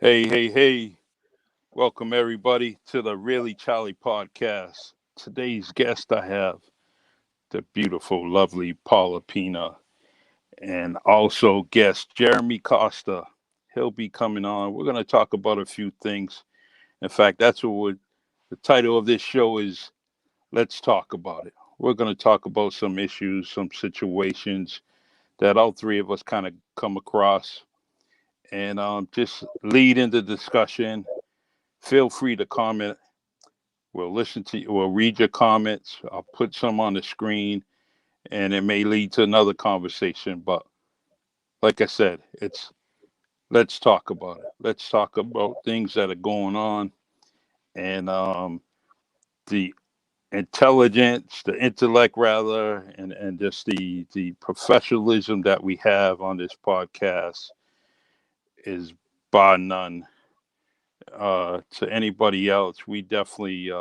Hey, hey, hey. Welcome everybody to the Really Charlie podcast. Today's guest I have the beautiful, lovely Paula Pina and also guest Jeremy Costa. He'll be coming on. We're going to talk about a few things. In fact, that's what the title of this show is. Let's talk about it. We're going to talk about some issues, some situations that all three of us kind of come across and just lead into discussion. Feel free to comment. We'll listen to you. We'll read your comments. I'll put some on the screen, and it may lead to another conversation. But like I said, it's let's talk about it. Let's talk about things that are going on, and the intelligence, the intellect, rather, and just the professionalism that we have on this podcast is bar none to anybody else. We definitely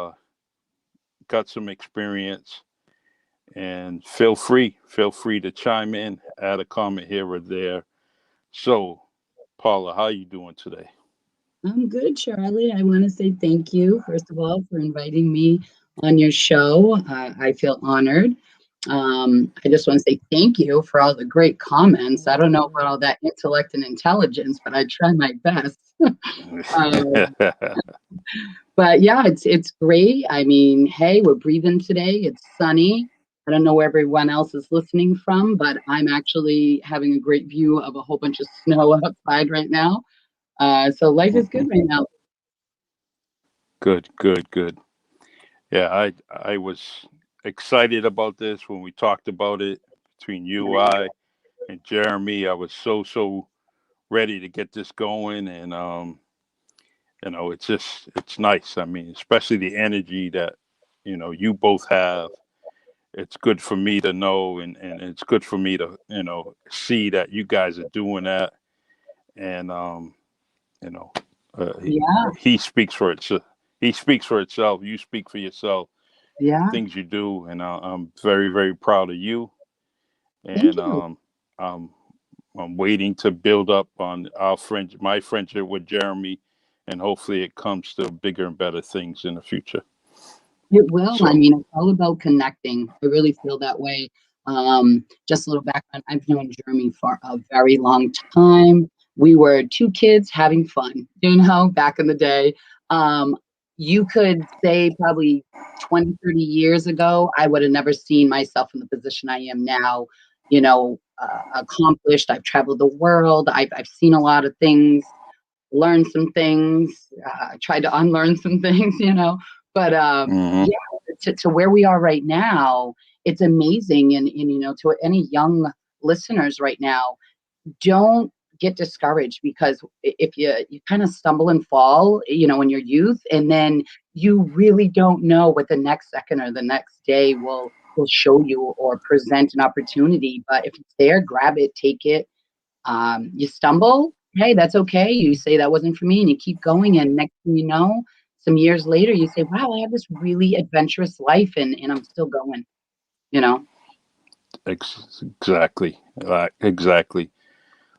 got some experience and feel free to chime in, add a comment here or there. So, Paula, how you doing today? I'm good, Charlie. I want to say thank you, first of all, for inviting me on your show. I feel honored. I just want to say thank you for all the great comments. I don't know about all that intellect and intelligence, but I try my best. um, but yeah, it's great. I mean, hey, we're breathing today. It's sunny. I don't know where everyone else is listening from, but I'm actually having a great view of a whole bunch of snow outside right now. So life is good right now. Good, good, good. Yeah, I was excited about this when we talked about it between you, I, and Jeremy. I was so ready to get this going, and it's nice. I mean, especially the energy that you both have. It's good for me to know, and it's good for me to see that you guys are doing that, and you know uh, he, Yeah, he speaks for itself. He speaks for itself. You speak for yourself. The yeah. things you do, and I'm very proud of you. Thank And you. I'm I'm waiting to build up on my friendship with Jeremy, and hopefully it comes to bigger and better things in the future. It will. I So, mean, it's all about connecting. I really feel that way. Just a little background. I've known Jeremy for a very long time. We were two kids having fun, back in the day. Um, you could say probably 20, 30 years ago, I would have never seen myself in the position I am now, accomplished. I've traveled the world. I've seen a lot of things, learned some things, tried to unlearn some things, But mhm. yeah, to where we are right now, it's amazing. And to any young listeners right now, don't get discouraged because if you kind of stumble and fall, in your youth, and then you really don't know what the next second or the next day will show you or present an opportunity. But if it's there, grab it, take it. You stumble, hey, that's okay. You say that wasn't for me, and you keep going. And next thing you know, some years later, you say, "Wow, I had this really adventurous life, and I'm still going." You know. Exactly, exactly.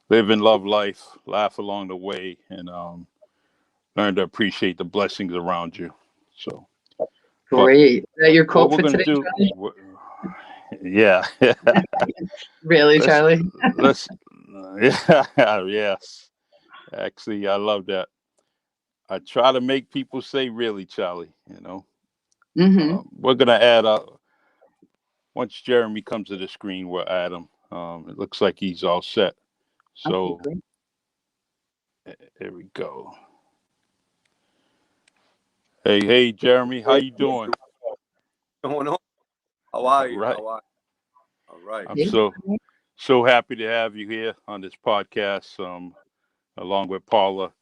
Live and love life, laugh along the way, and learn to appreciate the blessings around you. So, but Great. Is that your what quote we're for gonna today, do, Charlie? yeah, Really, let's Charlie? let's yeah, yes. Actually, I love that. I try to make people say really, Charlie. Mm-hmm. We're gonna add up once Jeremy comes to the screen. We'll add him. It looks like he's all set. Okay, So great. there we go. Hey, hey, Jeremy, how you doing? Going on? How are All you? right. How are you? All right. I'm Hey, so happy to have you here on this podcast. Along with Paula,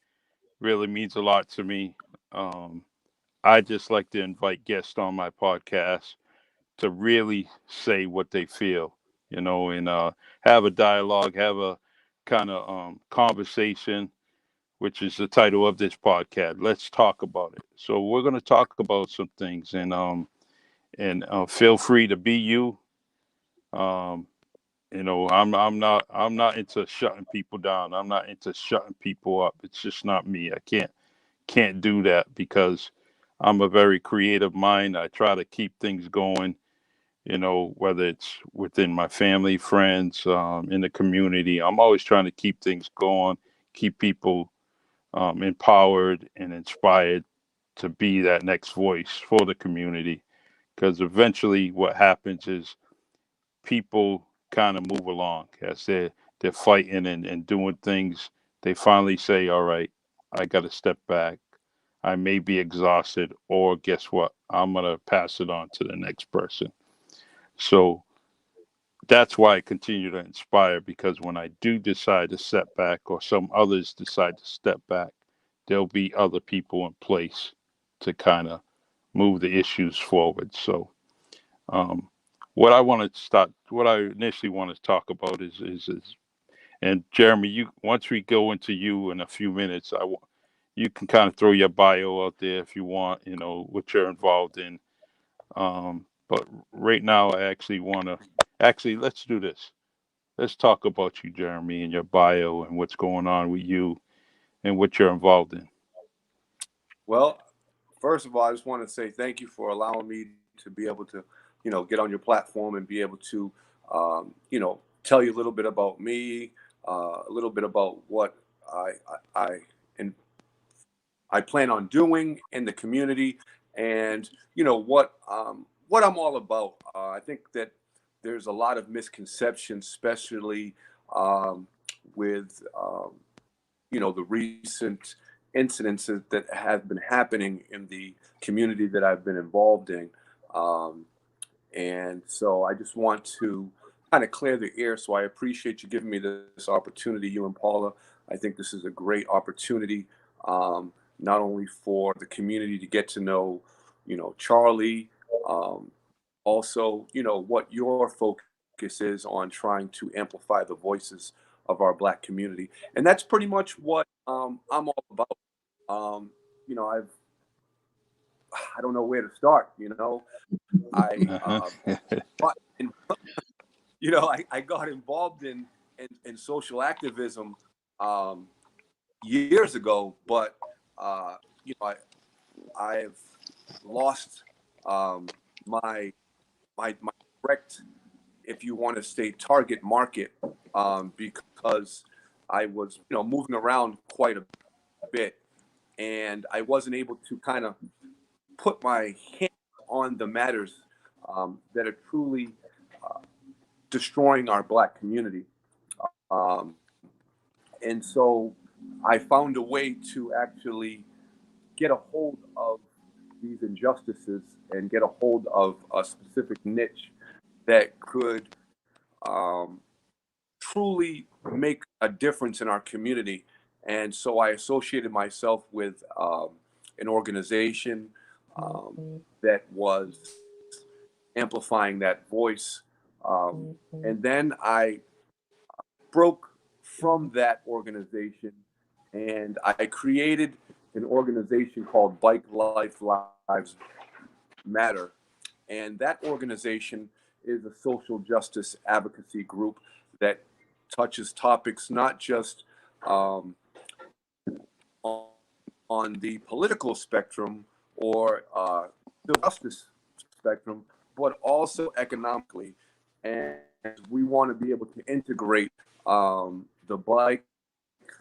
really means a lot to me. Um, I just like to invite guests on my podcast to really say what they feel, and have a dialogue, have a kind of conversation, which is the title of this podcast. Let's talk about it. So we're going to talk about some things, and feel free to be you. Um, I'm not into shutting people down. I'm not into shutting people up. It's just not me. I can't do that because I'm a very creative mind. I try to keep things going, whether it's within my family, friends, in the community. I'm always trying to keep things going, keep people empowered and inspired to be that next voice for the community. Because eventually, what happens is people kind of move along as they're fighting and doing things. They finally say, "All right, I got to step back. I may be exhausted, or guess what? I'm gonna pass it on to the next person." So that's why I continue to inspire, because when I do decide to step back, or some others decide to step back, there'll be other people in place to kind of move the issues forward. So, um, what I initially want to talk about is, and Jeremy, you once we go into you in a few minutes, you can kind of throw your bio out there if you want, what you're involved in. But right now, I actually want to let's do this. Let's talk about you, Jeremy, and your bio and what's going on with you and what you're involved in. Well, first of all, I just want to say thank you for allowing me to be able to, get on your platform and be able to, tell you a little bit about me, a little bit about what I, I and I plan on doing in the community, and what I'm all about. I think that there's a lot of misconceptions, especially um, with the recent incidences that have been happening in the community that I've been involved in. Um, and so I just want to kind of clear the air. So I appreciate you giving me this opportunity, you and Paula. I think this is a great opportunity, not only for the community to get to know, Charlie, um, also, what your focus is on trying to amplify the voices of our Black community. And that's pretty much what I'm all about. Um, you know, I've, I don't know where to start. I, Uh-huh. got in, I got involved in social activism um, years ago, but you know, I've lost um, my my direct, if you want to say, target market, because I was, moving around quite a bit, and I wasn't able to kind of put my hand on the matters that are truly uh, destroying our Black community. Um, and so I found a way to actually get a hold of these injustices and get a hold of a specific niche that could truly make a difference in our community. And so I associated myself with an organization that was amplifying that voice. And then I broke from that organization and I created an organization called Bike Life Lives Matter. And that organization is a social justice advocacy group that touches topics not just um, on, on the political spectrum or the justice spectrum, but also economically. And we want to be able to integrate the bike,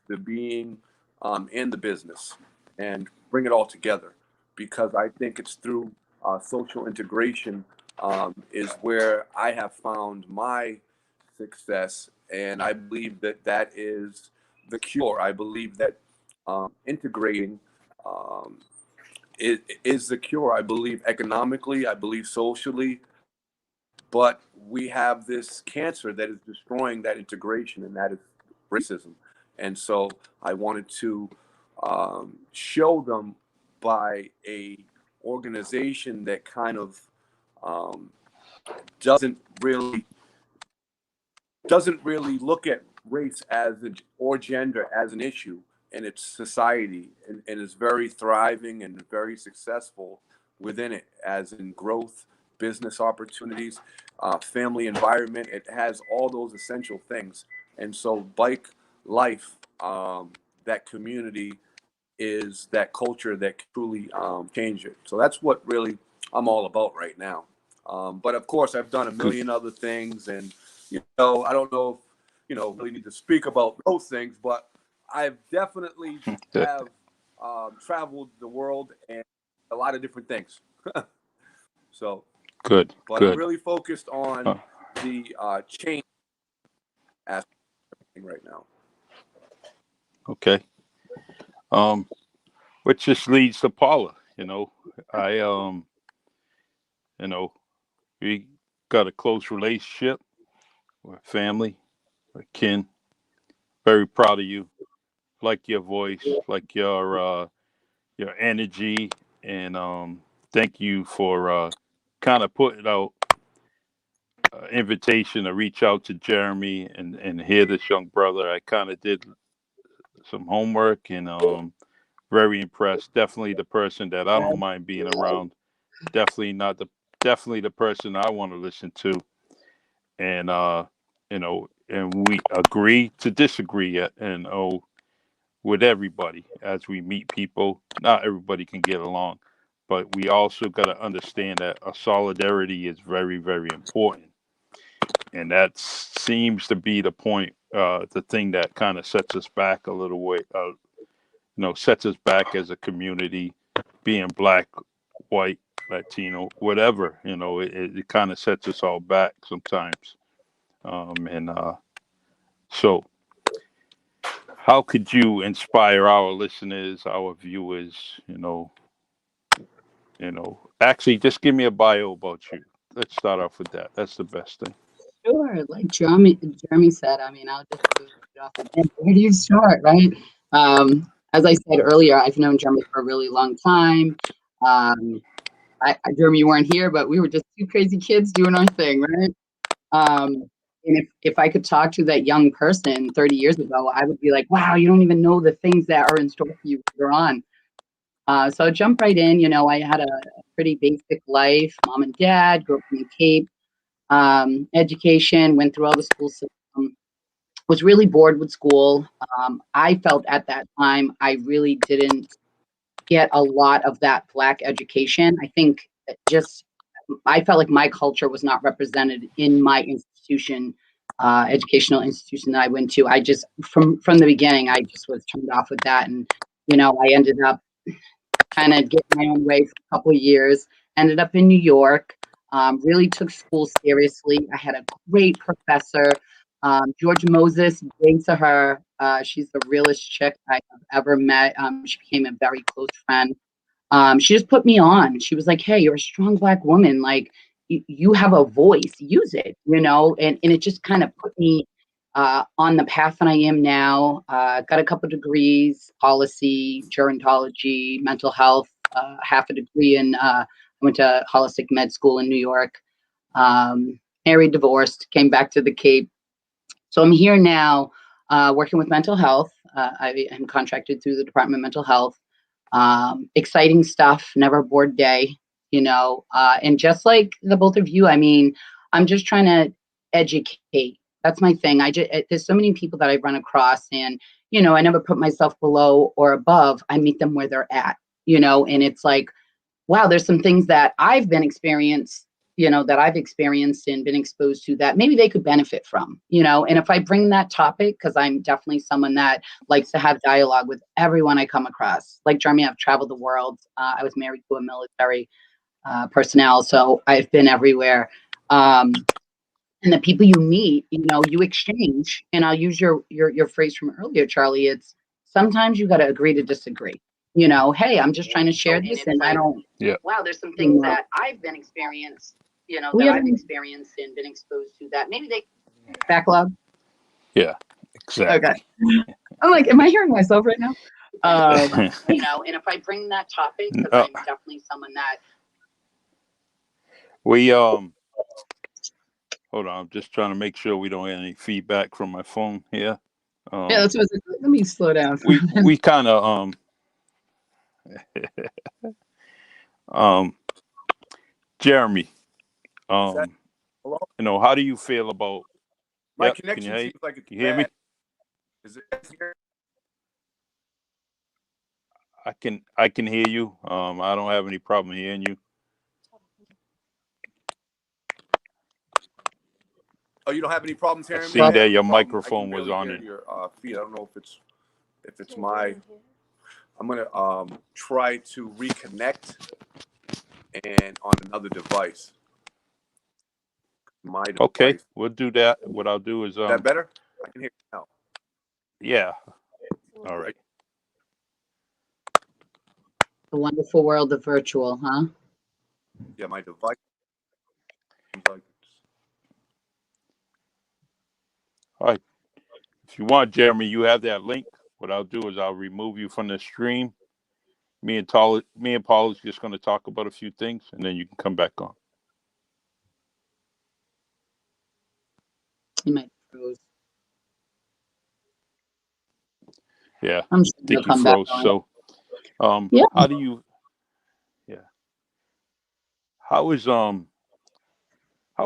the being, and the business and bring it all together because I think it's through social integration is where I have found my success. And I believe that that is the cure. I believe that integrating um, is the cure. I believe economically, I believe socially, but we have this cancer that is destroying that integration, and that is racism. And so I wanted to show them by a organization that kind of um, doesn't really doesn't really look at race or gender as an issue in its society, and is very thriving and very successful within it, as in growth business opportunities, family environment. It has all those essential things. And so bike life, that community is that culture that can truly change it. So that's what really I'm all about right now. But of course, I've done a Good. million other things, and I don't know if really need to speak about those things, but I've definitely have traveled the world and a lot of different things. So, Good. but I'm Good. really focused on Uh, the change aspect right now. okay. Um, which just leads to Paula. I you know, we got a close relationship. We're family. We're kin. Very proud of you. Like your voice. Like your energy. And thank you for kind of putting out invitation to reach out to Jeremy and hear this young brother. I kind of did some homework and very impressed. Definitely the person that I don't mind being around. Definitely not the definitely the person I want to listen to. And and we agree to disagree and with everybody as we meet people. Not everybody can get along, but we also got to understand that a solidarity is very, very important, and that seems to be the point, the thing that kind of sets us back a little way. Sets us back as a community, being black, white, Latino, whatever. It kind of sets us all back sometimes. And so, how could you inspire our listeners, our viewers? Actually, just give me a bio about you. Let's start off with that. That's the best thing. Sure, like Jeremy said, I mean, I'll just lead off again. Where do you start, right? As I said earlier, I've known Jeremy for a really long time. Um, Jeremy, you weren't here, but we were just two crazy kids doing our thing, right? And if I could talk to that young person 30 years ago, I would be like, wow, you don't even know the things that are in store for you later on. So I'll jump right in. I had a pretty basic life, mom and dad, grew up in the Cape, education, went through all the school system, was really bored with school. I felt at that time I really didn't get a lot of that Black education. I think just I felt like my culture was not represented in my institution, educational institution that I went to. I just from the beginning, I just was turned off with that, and I ended up kind of getting my own way for a couple of years. Ended up in New York. Really took school seriously. I had a great professor, George Moses. Big to her. She's the realest chick I have ever met. She became a very close friend. She just put me on. She was like, "Hey, you're a strong Black woman. Like, you have a voice. Use it." And it just kind of put me on the path that I am now. Got a couple degrees: policy, gerontology, mental health. Half a degree in. I went to holistic med school in New York. Married, divorced, came back to the Cape. So I'm here now, working with mental health. I am contracted through the Department of Mental Health. Exciting stuff, never a bored day, and just like the both of you, I mean, I'm just trying to educate. That's my thing. There's so many people that I run across, and I never put myself below or above. I meet them where they're at, and it's like, wow, there's some things that I've experienced and been exposed to that maybe they could benefit from, and if I bring that topic, because I'm definitely someone that likes to have dialogue with everyone I come across. Like Jeremy, I've traveled the world. I was married to a military personnel, so I've been everywhere. And the people you meet, you exchange, and I'll use your phrase from earlier, Charlie. It's sometimes you got to agree to disagree. Hey, I'm just trying to share this, and I don't. Yeah. Wow, there's some things that I've been experienced, that I've experienced and been exposed to that maybe they backlog. Yeah. Exactly. Okay. I'm like, am I hearing myself right now? And if I bring that topic, because I'm definitely someone that. We hold on. I'm just trying to make sure we don't get any feedback from my phone here. Yeah, that's what let me slow down. We kind of Jeremy, Is that Um, hello? how do you feel about? My Yep, can connection seems like it's you hear me? bad. Is it here? I can hear you. I don't have any problem hearing you. Oh, you don't have any problems I hearing me? seen I Well, that have your problem. I can microphone was barely on hear it. your feed. I don't know if it's my. I'm gonna try to reconnect and on another device. My Okay, device. Is we'll do that. What I'll do is that better? I can hear you now. yeah. All right. the wonderful world of virtual, huh? Yeah, my device seems like All right. If you want, Jeremy, you have that link. What I'll do is I'll remove you from the stream. Me and Paula's just going to talk about a few things, and then you can come back on. He might froze. Yeah, I'm sure I he'll think you come back froze. on. So, Yeah. how do you? Yeah, how is how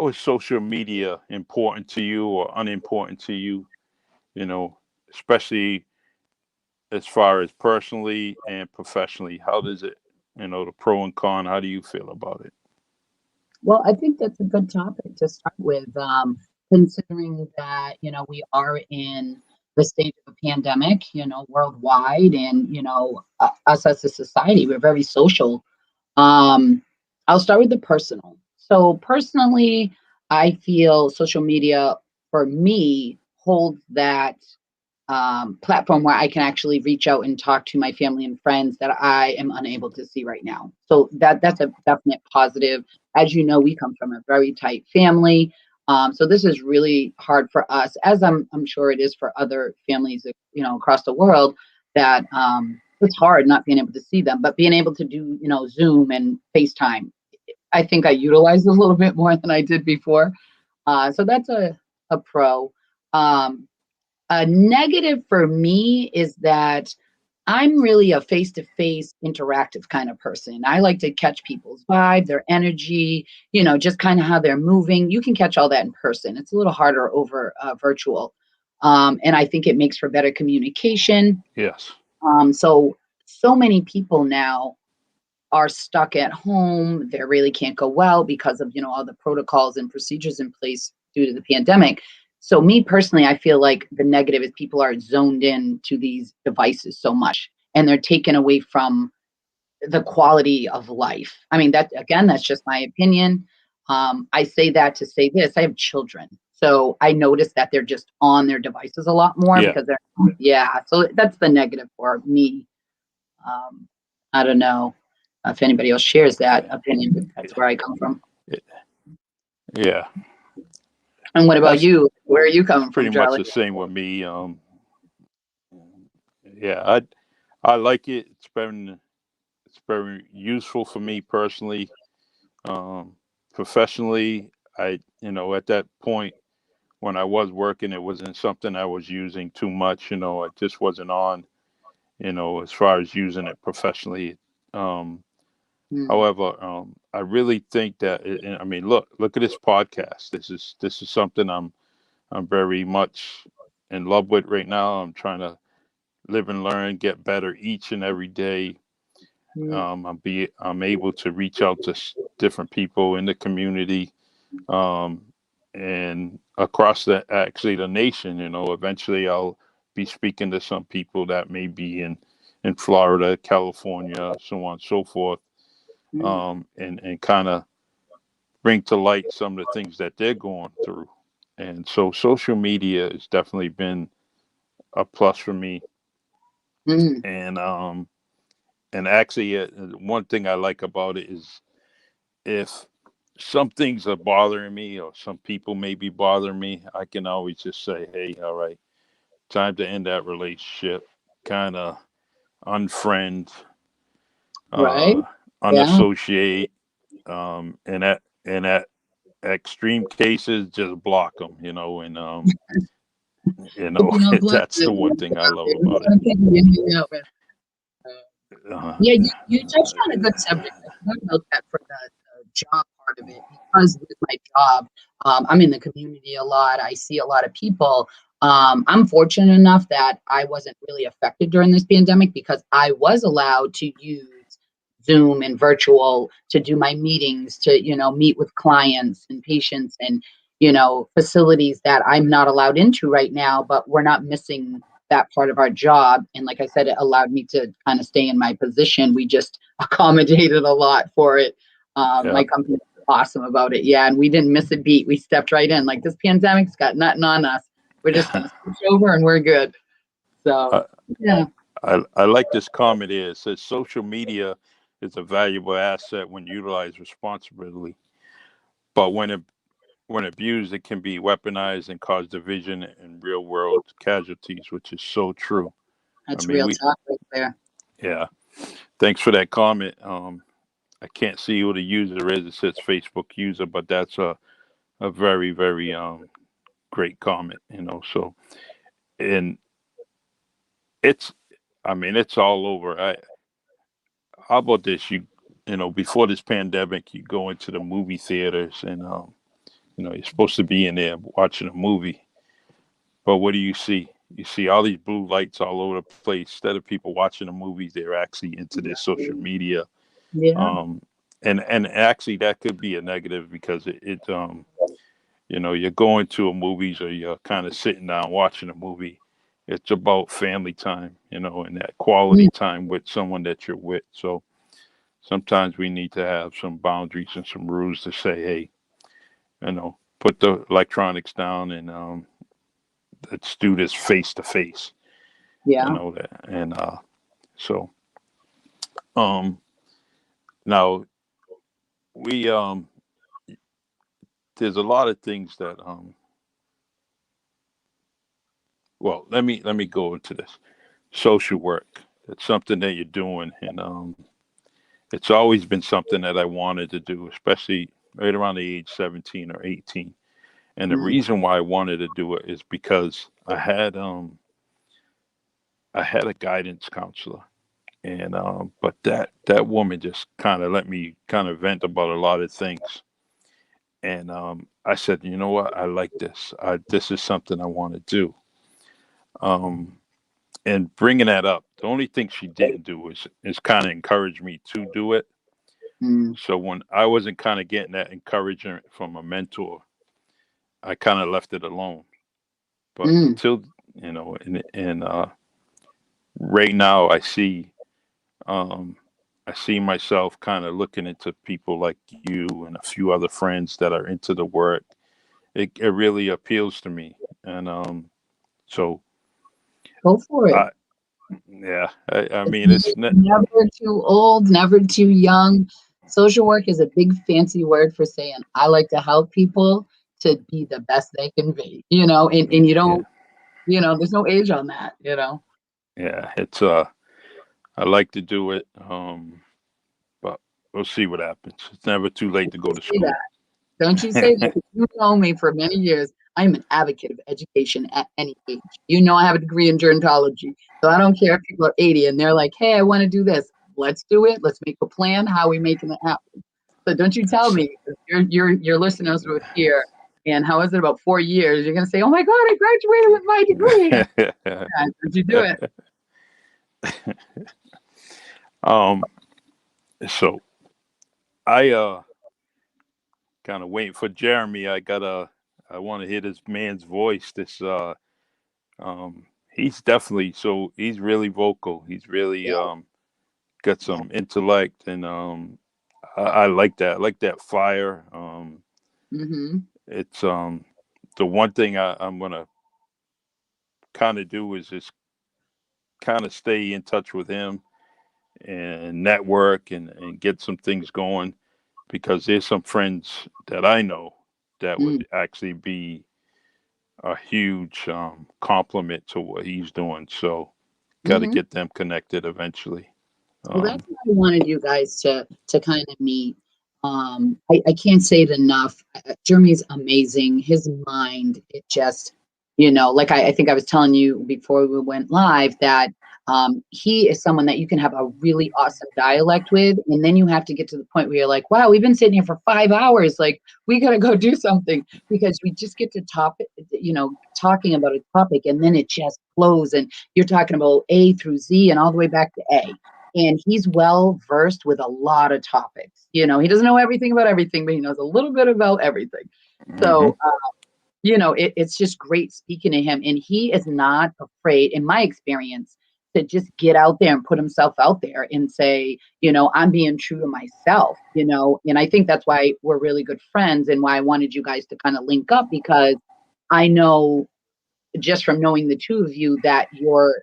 is social media important to you or unimportant to you? You know, especially as far as personally and professionally. How does it? The pro and con. How do you feel about it? Well, I think that's a good topic to start with, considering that, we are in the stage of a pandemic, worldwide, and, us as a society, we're very social. Um, I'll start with the personal. So, personally, I feel social media for me holds that platform where I can actually reach out and talk to my family and friends that I am unable to see right now. So that's a definite positive. As you know, we come from a very tight family. So this is really hard for us, as I'm sure it is for other families, across the world. That it's hard not being able to see them, but being able to do, Zoom and FaceTime. I think I utilize it a little bit more than I did before. So that's a pro. Um, a negative for me is that I'm really a face to face interactive kind of person. I like to catch people's vibe, their energy, just kind of how they're moving. You can catch all that in person. It's a little harder over virtual. And I think it makes for better communication. Yes. So many people now are stuck at home. They really can't go well because of, all the protocols and procedures in place due to the pandemic. So me personally, I feel like the negative is people are zoned in to these devices so much and they're taken away from the quality of life. I mean, that again, that's just my opinion. I say that to say this. I have children. So I notice that they're just on their devices a lot more Yeah. because yeah. So that's the negative for me. um, I don't know if anybody else shares that opinion, but that's where I come from. Yeah. And what about That's you? Where are you coming pretty from, much Charlie? the same with me. Yeah, I like it. It's very useful for me personally. Um, Professionally, at that point when I was working, it wasn't something I was using too much. I just wasn't on. As far as using it professionally. Um, Mm, However, I really think that. I mean, look at this podcast. This is something I'm very much in love with right now. I'm trying to live and learn, get better each and every day. mm, I'm able to reach out to different people in the community, um, and across the nation. Eventually I'll be speaking to some people that may be in Florida, California, so on and so forth, mm, and kind of bring to light some of the things that they're going through. And so social media has definitely been a plus for me. mm, And actually, one thing I like about it is if some things are bothering me or some people may be bothering me, I can always just say, hey, all right, time to end that relationship, kind of unfriend, right? uh, Yeah. unassociate, and at extreme cases, just block them, and If you don't block that's the them, one thing I love about it. Uh, yeah, you touched on a good subject. I forgot about that for the job part of it because with my job, I'm in the community a lot. I see a lot of people. I'm fortunate enough that I wasn't really affected during this pandemic because I was allowed to use Zoom and virtual to do my meetings, to, meet with clients and patients and, facilities that I'm not allowed into right now, but we're not missing that part of our job. And like I said, it allowed me to kind of stay in my position. We just accommodated a lot for it. Yeah. My company was awesome about it. Yeah. And we didn't miss a beat. We stepped right in. Like, this pandemic's got nothing on us. We're just going to switch over and we're good. So, yeah. I like this comment here. It says social media is a valuable asset when utilized responsibly, but when abused, it can be weaponized and cause division and real world casualties, which is so true. That's I mean, real talk right there. yeah. Thanks for that comment. I can't see who the user is. It says Facebook user, but that's a very, very great comment, So, and it's, I mean, it's all over. How about this? Before this pandemic, you go into the movie theaters and, you're supposed to be in there watching a movie. But what do you see? You see all these blue lights all over the place. Instead of people watching the movies, they're actually into their social media. Yeah. And actually that could be a negative because you're going to a movies or you're kind of sitting down watching a movie. It's about family time, and that quality time with someone that you're with. So sometimes we need to have some boundaries and some rules to say, hey, put the electronics down and let's do this face to face. Yeah. That. And so now we there's a lot of things that well, let me go into this. Social work. It's something that you're doing, and it's always been something that I wanted to do, especially right around the age 17 or 18. And the reason why I wanted to do it is because I had a guidance counselor, and but that woman just kind of let me kind of vent about a lot of things. And I said, you know what, I like this. This is something I want to do. Um, and bringing that up, the only thing she didn't do is kind of encourage me to do it. So when I wasn't kind of getting that encouragement from a mentor, I kind of left it alone. But until and right now um, I see myself kind of looking into people like you and a few other friends that are into the work. It really appeals to me, and so Go for it. I mean, it's never too old, never too young. Social work is a big fancy word for saying I like to help people to be the best they can be, and you don't, there's no age on that, Yeah, it's I like to do it, but we'll see what happens. It's never too late to go to school. Don't you say that. You know me for many years. I'm an advocate of education at any age. I have a degree in gerontology. So I don't care if people are 80 and they're like, hey, I want to do this. Let's do it. Let's make a plan. How are we making it happen? So don't you tell me, your listeners were here. And how is it about 4 years? You're going to say, oh my God, I graduated with my degree. Don't you do it? So I kind of waiting for Jeremy. I want to hear this man's voice. He's really vocal. He's really got some intellect, and I like that. I like that fire. It's the one thing I'm gonna kind of do is just kind of stay in touch with him and network and get some things going because there's some friends that I know that would actually be a huge compliment to what he's doing. So got to get them connected eventually. Well, that's why I wanted you guys to kind of meet. I can't say it enough. Jeremy's amazing. His mind, it just, like I think I was telling you before we went live that He is someone that you can have a really awesome dialect with, and then you have to get to the point where you're like, wow, we've been sitting here for 5 hours, like we got to go do something, because we just get to talking about a topic, and then it just flows, and you're talking about A through Z and all the way back to A. And he's well versed with a lot of topics. He doesn't know everything about everything, but he knows a little bit about everything. So it's just great speaking to him. And he is not afraid, in my experience, to just get out there and put himself out there and say, I'm being true to myself, and I think that's why we're really good friends, and why I wanted you guys to kind of link up, because I know, just from knowing the two of you, that your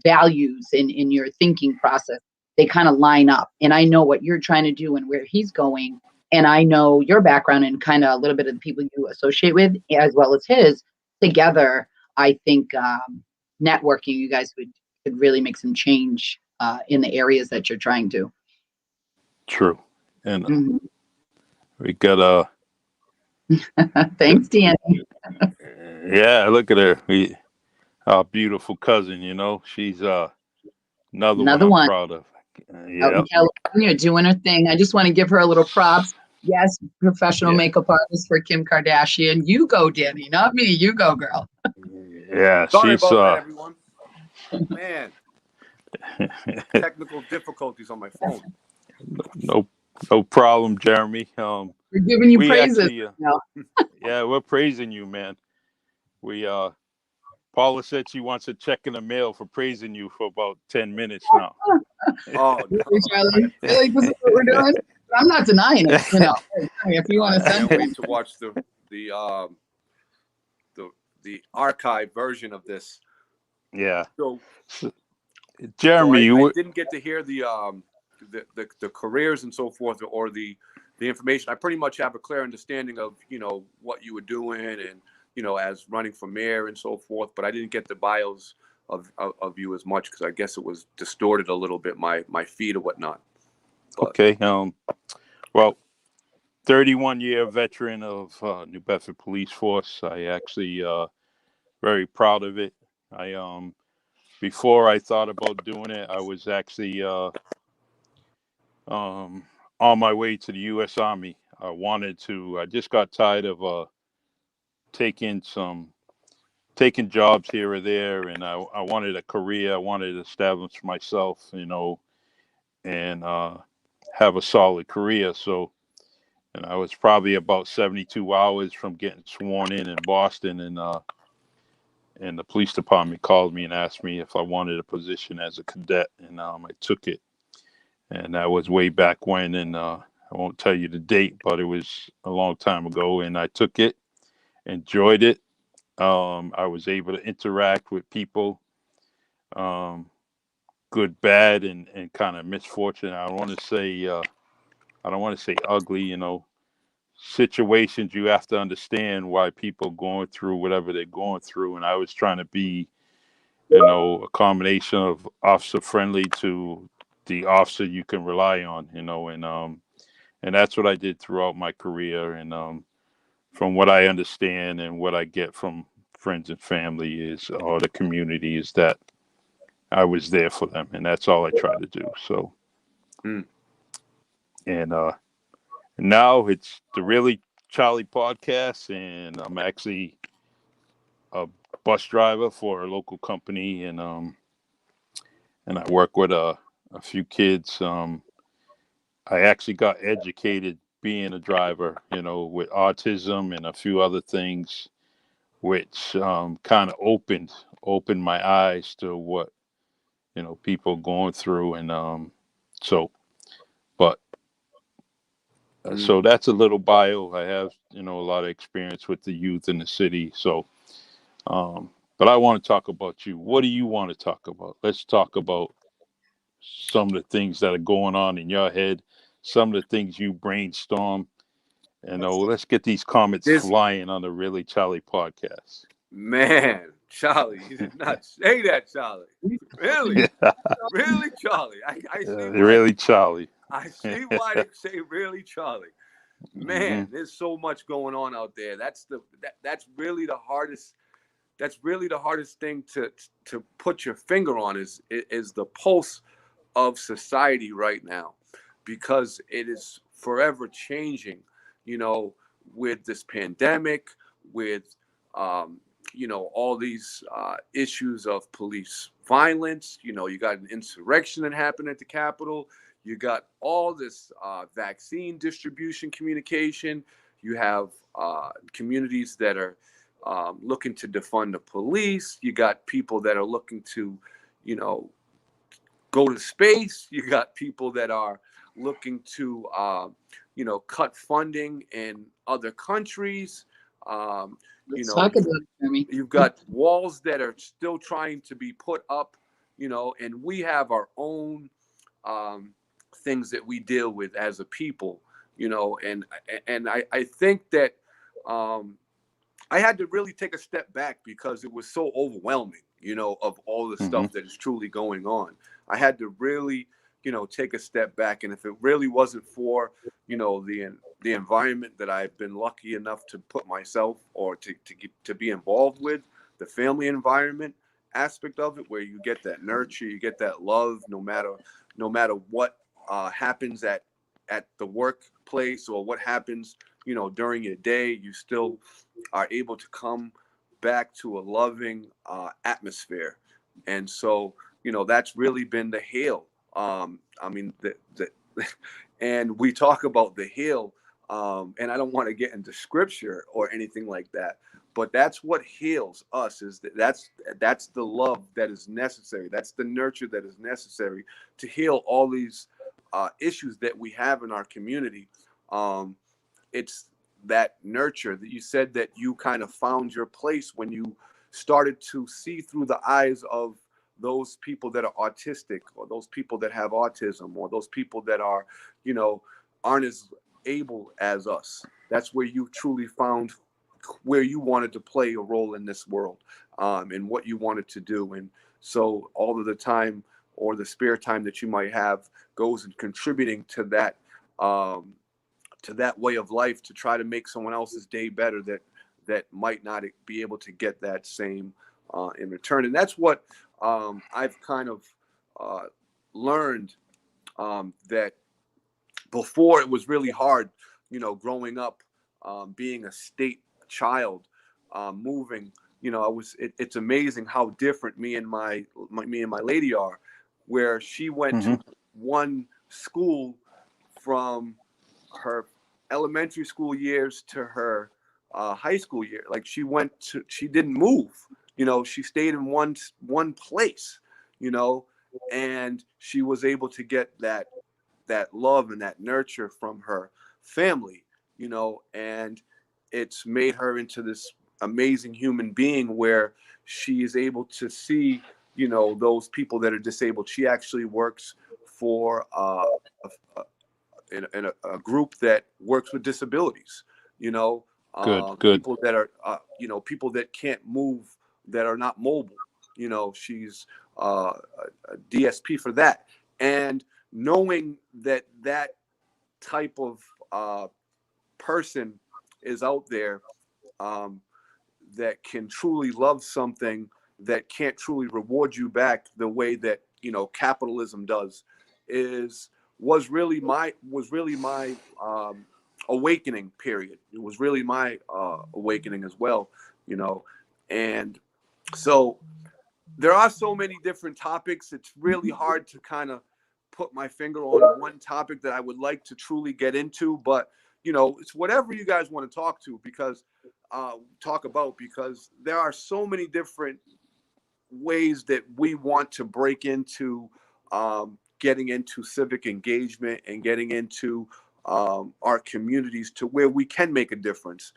values in your thinking process, they kind of line up. And I know what you're trying to do and where he's going. And I know your background and kind of a little bit of the people you associate with, as well as his. Together, I think networking, you guys could really make some change in the areas that you're trying to. True. And Mhm. we got Thanks, Danny. yeah, look at her. Our beautiful cousin, she's another one Another I'm one proud of. out Yeah. in California doing her thing. I just want to give her a little props. Yes, professional Yeah. makeup artist for Kim Kardashian. You go, Danny, not me. You go, girl. Yeah, Sorry she's about that, everyone. Man, technical difficulties on my phone. no problem, Jeremy. We're giving you We praises. actually yeah, we're praising you, man. We Paula said she wants a check in the mail for praising you for about 10 minutes now. Oh no! Hey, Charlie, feel like this is what we're doing. But I'm not denying it. If you want to I send can't me. wait to watch the archive version of this. Yeah. So Jeremy, I you didn't get to hear the careers and so forth, or the information. I pretty much have a clear understanding of what you were doing, and as running for mayor and so forth. But I didn't get the bios of you as much, because I guess it was distorted a little bit, my feed or whatnot. But, okay? Well, 31-year veteran of New Bedford Police Force. I actually very proud of it. I before I thought about doing it, I was actually um, on my way to the U.S. Army. I just got tired of taking taking jobs here or there, and I wanted a career. I wanted to establish myself, and have a solid career. So, and I was probably about 72 hours from getting sworn in Boston, and the police department called me and asked me if I wanted a position as a cadet, and I took it. And that was way back when, and I won't tell you the date, but it was a long time ago, and I took it, enjoyed it. I was able to interact with people, um, good, bad, and kind of misfortune. I don't want to say ugly, situations. You have to understand why people going through whatever they're going through, and I was trying to be, a combination of officer friendly to the officer you can rely on, and that's what I did throughout my career. And from what I understand and what I get from friends and family is, or the community, is that I was there for them, and that's all I try to do. So, mm. and now it's the Really Charlie podcast, and I'm actually a bus driver for a local company, and I work with a few kids. I actually got educated being a driver, with autism and a few other things, which kind of opened my eyes to what people going through, and so, but so that's a little bio. I have a lot of experience with the youth in the city, so. But I want to talk about you. What do you want to talk about? Let's talk about some of the things that are going on in your head, some of the things you brainstorm. And let's get these comments This flying on the Really Charlie podcast. man, Charlie, you did not say that, Charlie. Really, really, Charlie. I see why. Really Charlie. I see why they say really, Charlie. Mm-hmm. Man, there's so much going on out there. That's really the hardest that's really the hardest thing to put your finger on is the pulse of society right now, because it is forever changing, you know, with this pandemic, with um, all these issues of police violence. You got an insurrection that happened at the Capitol. You got all this vaccine distribution communication. You have communities that are looking to defund the police. You got people that are looking to, you know, go to space. You got people that are looking to, cut funding in other countries. Um, Let's talk about it, Jeremy. you've got walls that are still trying to be put up, and we have our own um, things that we deal with as a people, and I think that um, I had to really take a step back because it was so overwhelming, of all the Mm-hmm. stuff that is truly going on. I had to really, take a step back. And if it really wasn't for, the environment that I've been lucky enough to put myself or to be involved with, the family environment aspect of it, where you get that nurture, you get that love, no matter what happens at the workplace or what happens, during your day, you still are able to come back to a loving atmosphere. And so, that's really been the heal. I mean, and we talk about the heal, and I don't want to get into scripture or anything like that, but that's what heals us. That's the love that is necessary. That's the nurture that is necessary to heal all these issues that we have in our community. It's that nurture that you said that you kind of found your place when you started to see through the eyes of those people that are autistic, or those people that have autism, or those people that are, you know, aren't as able as us. That's where you truly found where you wanted to play a role in this world, and what you wanted to do. And so all of the time or the spare time that you might have goes in contributing um, to that way of life, to try to make someone else's day better that might not be able to get that same in return. And that's what I've kind of uh, learned, that before it was really hard, growing up, being a state child, moving. It's amazing how different me and my lady are, where she went Mm-hmm. to one school from her elementary school years to her high school year. Like she didn't move. She stayed in one place. You know, and she was able to get that love and that nurture from her family. And it's made her into this amazing human being where she is able to see, those people that are disabled. She actually works for in a group that works with disabilities, you know, Good, good, people that are, people that can't move, that are not mobile. She's a DSP for that. And knowing that type of person is out there, um, that can truly love something, that can't truly reward you back the way that capitalism does, is was really my awakening period. It was really my awakening as well, you know. And so there are so many different topics. It's really hard to kind of put my finger on one topic that I would like to truly get into, but it's whatever you guys want to talk about, because there are so many different ways that we want to break into, getting into civic engagement and getting into our communities to where we can make a difference.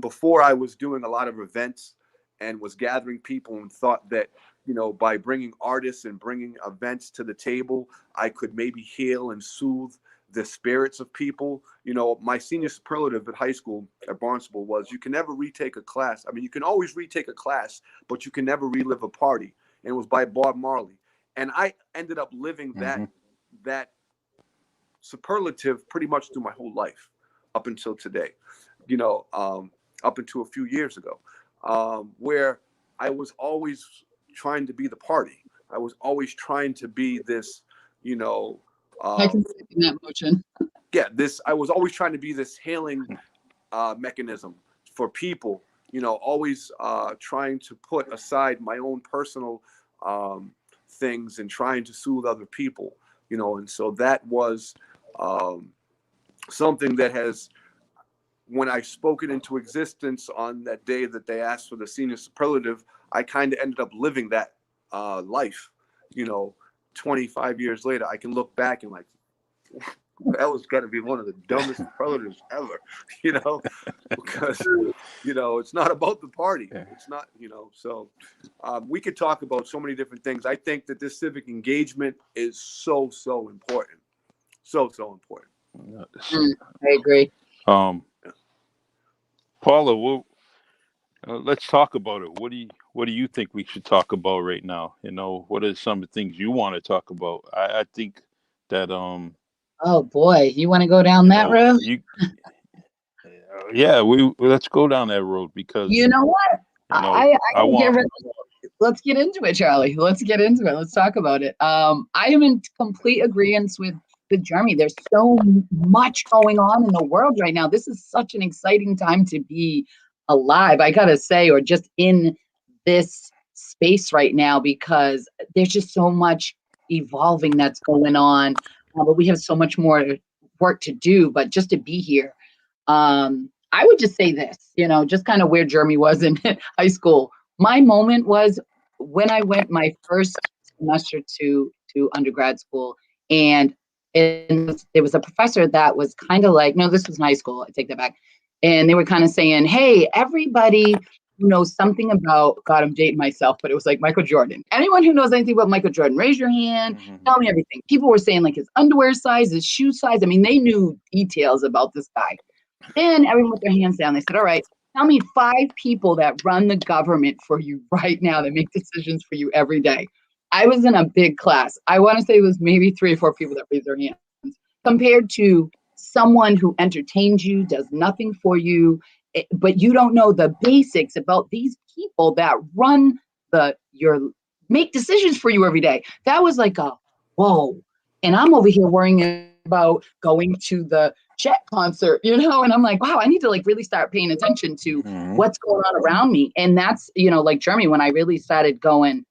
Before, I was doing a lot of events and was gathering people, and thought that by bringing artists and bringing events to the table, I could maybe heal and soothe the spirits of people. My senior superlative at high school at Barnstable was, you can never retake a class. I mean, you can always retake a class, but you can never relive a party. And it was by Bob Marley. And I ended up living mm-hmm. that superlative pretty much through my whole life up until today, you know, um, up until a few years ago, where I was always trying to be the party. I was always trying to be this, you know, I can see in that motion. yeah, I was always trying to be this healing mechanism for people, you know, always trying to put aside my own personal things and trying to soothe other people, you know. And so that was something that has, when I spoke it into existence on that day that they asked for the senior superlative, I kind of ended up living that life, you know. 25 years later, I can look back and like, that was got to be one of the dumbest superlatives ever, you know, because, you know, it's not about the party. It's not, you know, so we could talk about so many different things. I think that this civic engagement is so important. So important. I agree. Paula, let's talk about it. What do you think we should talk about right now? You know, what are some of the things you want to talk about? I think that Oh boy, you want to go down you that know, road? yeah, let's go down that road because You know what? you know I I can get want. rid of it. Let's get into it, Charlie. Let's get into it. Let's talk about it. I am in complete agreement with Jeremy. There's so much going on in the world right now. This is such an exciting time to be alive, I gotta say, or just in this space right now, because there's just so much evolving that's going on. But we have so much more work to do. But just to be here, I would just say this, you know, just kind of where Jeremy was in high school. My moment was when I went my first semester to undergrad school, and there was a professor that was kind of like, no, this was in high school. I take that back. And they were kind of saying, hey, everybody who knows something about, God, I'm dating myself, but it was like Michael Jordan. Anyone who knows anything about Michael Jordan, raise your hand. Tell me everything. People were saying like his underwear size, his shoe size. I mean, they knew details about this guy. Then everyone put their hands down. They said, all right, tell me 5 people that run the government for you right now, that make decisions for you every day. I was in a big class. I want to say it was maybe 3 or 4 people that raised their hands, compared to someone who entertains you, does nothing for you, but you don't know the basics about these people that run make decisions for you every day. That was like a whoa. And I'm over here worrying about going to the Chet concert, you know, and I'm like, wow, I need to like really start paying attention to what's going on around me. And that's, you know, like Jeremy, when I really started going,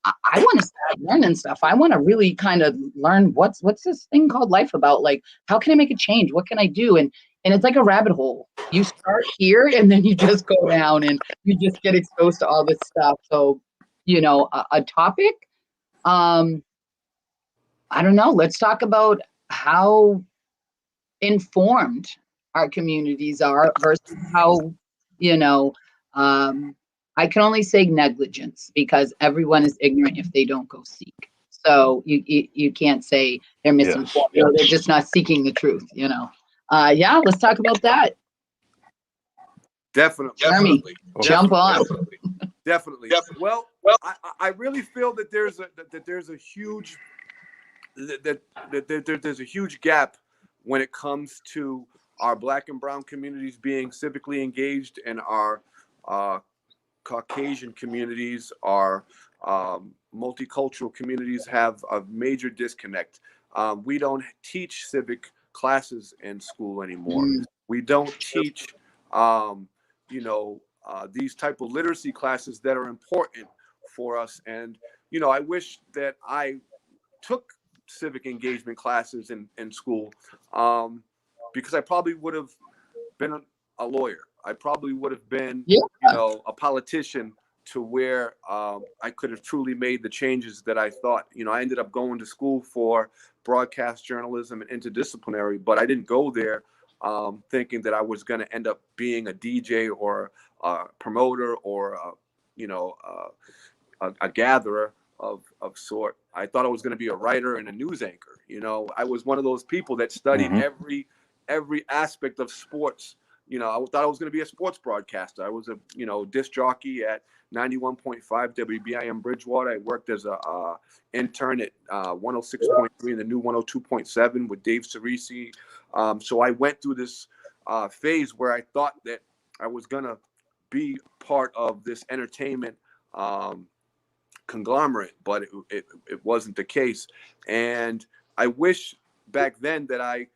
I want to start learning stuff. I want to really kind of learn what's this thing called life about? Like, how can I make a change? What can I do? And it's like a rabbit hole. You start here and then you just go down and you just get exposed to all this stuff. So, you know, a topic, I don't know. Let's talk about how informed our communities are versus how, you know, I can only say negligence, because everyone is ignorant if they don't go seek. So you can't say they're misinformed. Yes. You know, they're just not seeking the truth, you know. Yeah, let's talk about that. Definitely. Jeremy, jump on. Definitely. Well, I really feel that there's a huge there's a huge gap when it comes to our Black and Brown communities being civically engaged, and our Caucasian communities, our multicultural communities have a major disconnect. We don't teach civic classes in school anymore. We don't teach, you know, these type of literacy classes that are important for us. And, you know, I wish that I took civic engagement classes in school, because I probably would have been a lawyer. I probably would have been, you know, a politician, to where I could have truly made the changes that I thought. You know, I ended up going to school for broadcast journalism and interdisciplinary, but I didn't go there thinking that I was going to end up being a DJ or a promoter or, you know, a gatherer of sort. I thought I was going to be a writer and a news anchor. You know, I was one of those people that studied every aspect of sports. You know, I thought I was going to be a sports broadcaster. I was a, you know, disc jockey at 91.5 WBIM Bridgewater. I worked as a intern at 106.3 and the new 102.7 with Dave Cerisi. So I went through this phase where I thought that I was going to be part of this entertainment um, conglomerate, but it wasn't the case. And I wish back then that I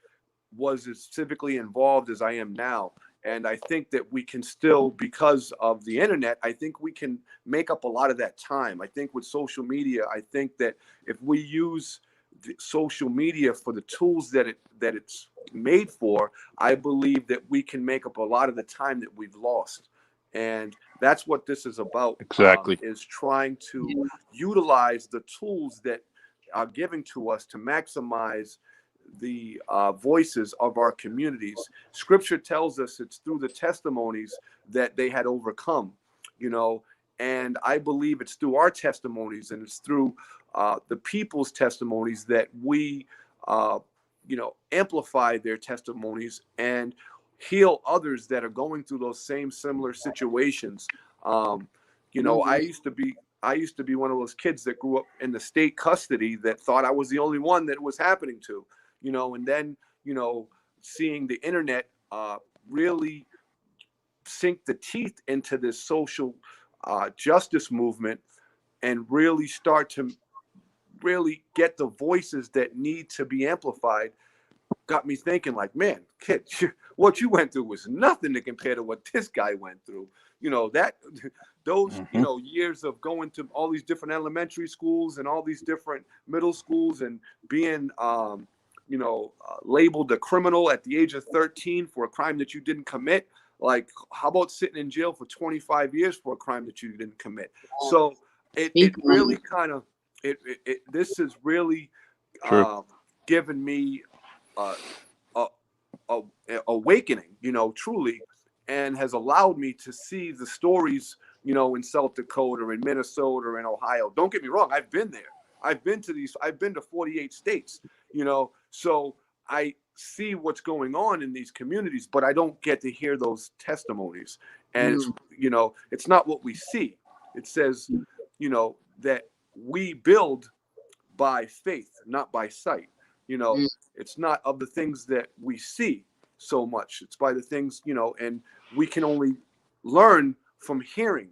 was as civically involved as I am now. And I think that we can still, because of the internet, I think we can make up a lot of that time. I think with social media, I think that if we use the social media for the tools that it's made for, I believe that we can make up a lot of the time that we've lost. And that's what this is about, Exactly. is trying to utilize the tools that are given to us to maximize the voices of our communities. Scripture tells us it's through the testimonies that they had overcome, you know, and I believe it's through our testimonies and it's through the people's testimonies that we, amplify their testimonies and heal others that are going through those same similar situations. Um, I used to be one of those kids that grew up in the state custody that thought I was the only one that it was happening to, and then, seeing the internet really sink the teeth into this social justice movement and really start to really get the voices that need to be amplified, got me thinking like, man, kid, what you went through was nothing to compare to what this guy went through. That those, years of going to all these different elementary schools and all these different middle schools and being, labeled a criminal at the age of 13 for a crime that you didn't commit. Like, how about sitting in jail for 25 years for a crime that you didn't commit? So it really kind of, this has really given me a awakening, truly, and has allowed me to see the stories, in South Dakota, in Minnesota, in Ohio. Don't get me wrong, I've been there. I've been to 48 states, so I see what's going on in these communities, but I don't get to hear those testimonies. And it's not what we see. It says, that we build by faith, not by sight. It's not of the things that we see so much. It's by the things, and we can only learn from hearing,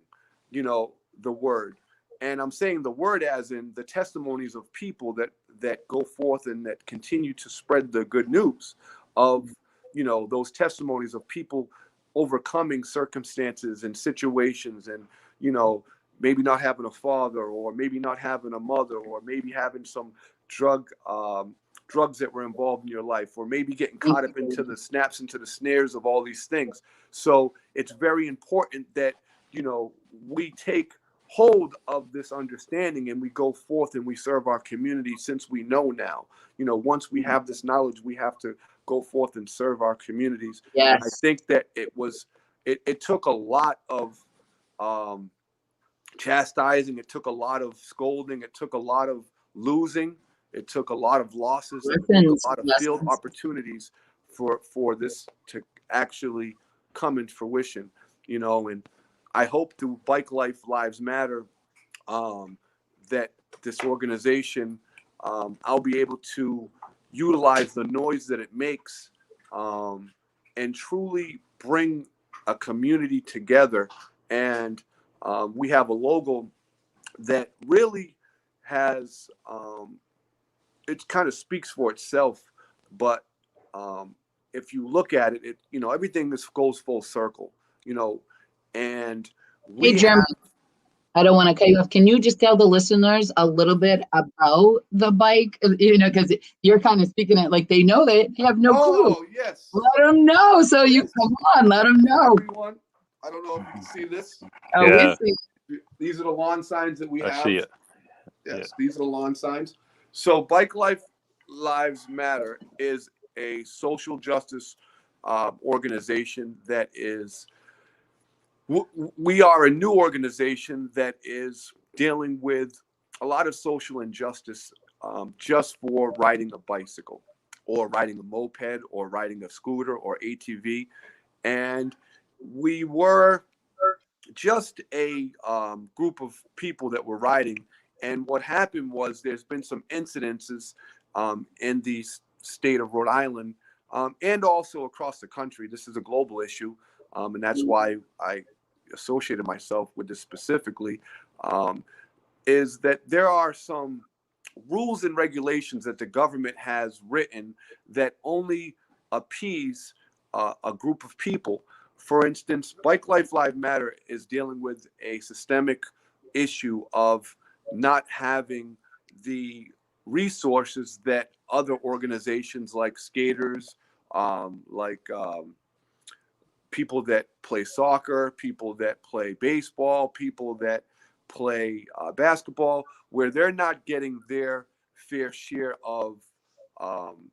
the word. And I'm saying the word as in the testimonies of people that go forth and that continue to spread the good news of, those testimonies of people overcoming circumstances and situations and, maybe not having a father or maybe not having a mother or maybe having some drugs that were involved in your life, or maybe getting caught up into the snares of all these things. So it's very important that, we take hold of this understanding and we go forth and we serve our community, since we know now, once we have this knowledge, we have to go forth and serve our communities. Yes. And I think that it took a lot of chastising. It took a lot of scolding. It took a lot of losing. It took a lot of losses. It took a lot of field opportunities for this to actually come into fruition, and I hope through Bike Life Lives Matter, that this organization, I'll be able to utilize the noise that it makes, and truly bring a community together. And we have a logo that really has, it kind of speaks for itself. But if you look at it, everything goes full circle, and Hey, Jeremy, I don't want to cut you off. Can you just tell the listeners a little bit about the bike? Because you're kind of speaking it like they know, they have no clue. Oh, yes. Let them know. So you come on, let them know. Everyone, I don't know if you can see this. Oh, Yeah. we see. These are the lawn signs that we have. I see it. Yes, Yeah. these are the lawn signs. So Bike Life Lives Matter is a social justice organization that is, we are a new organization that is dealing with a lot of social injustice, just for riding a bicycle or riding a moped or riding a scooter or ATV. And we were just a group of people that were riding. And what happened was there's been some incidences in the state of Rhode Island, and also across the country. This is a global issue, and that's why I associated myself with this specifically, um, is that there are some rules and regulations that the government has written that only appease a group of people. For instance, Bike Life Live Matter is dealing with a systemic issue of not having the resources that other organizations like skaters, people that play soccer, people that play baseball, people that play basketball, where they're not getting their fair share of um,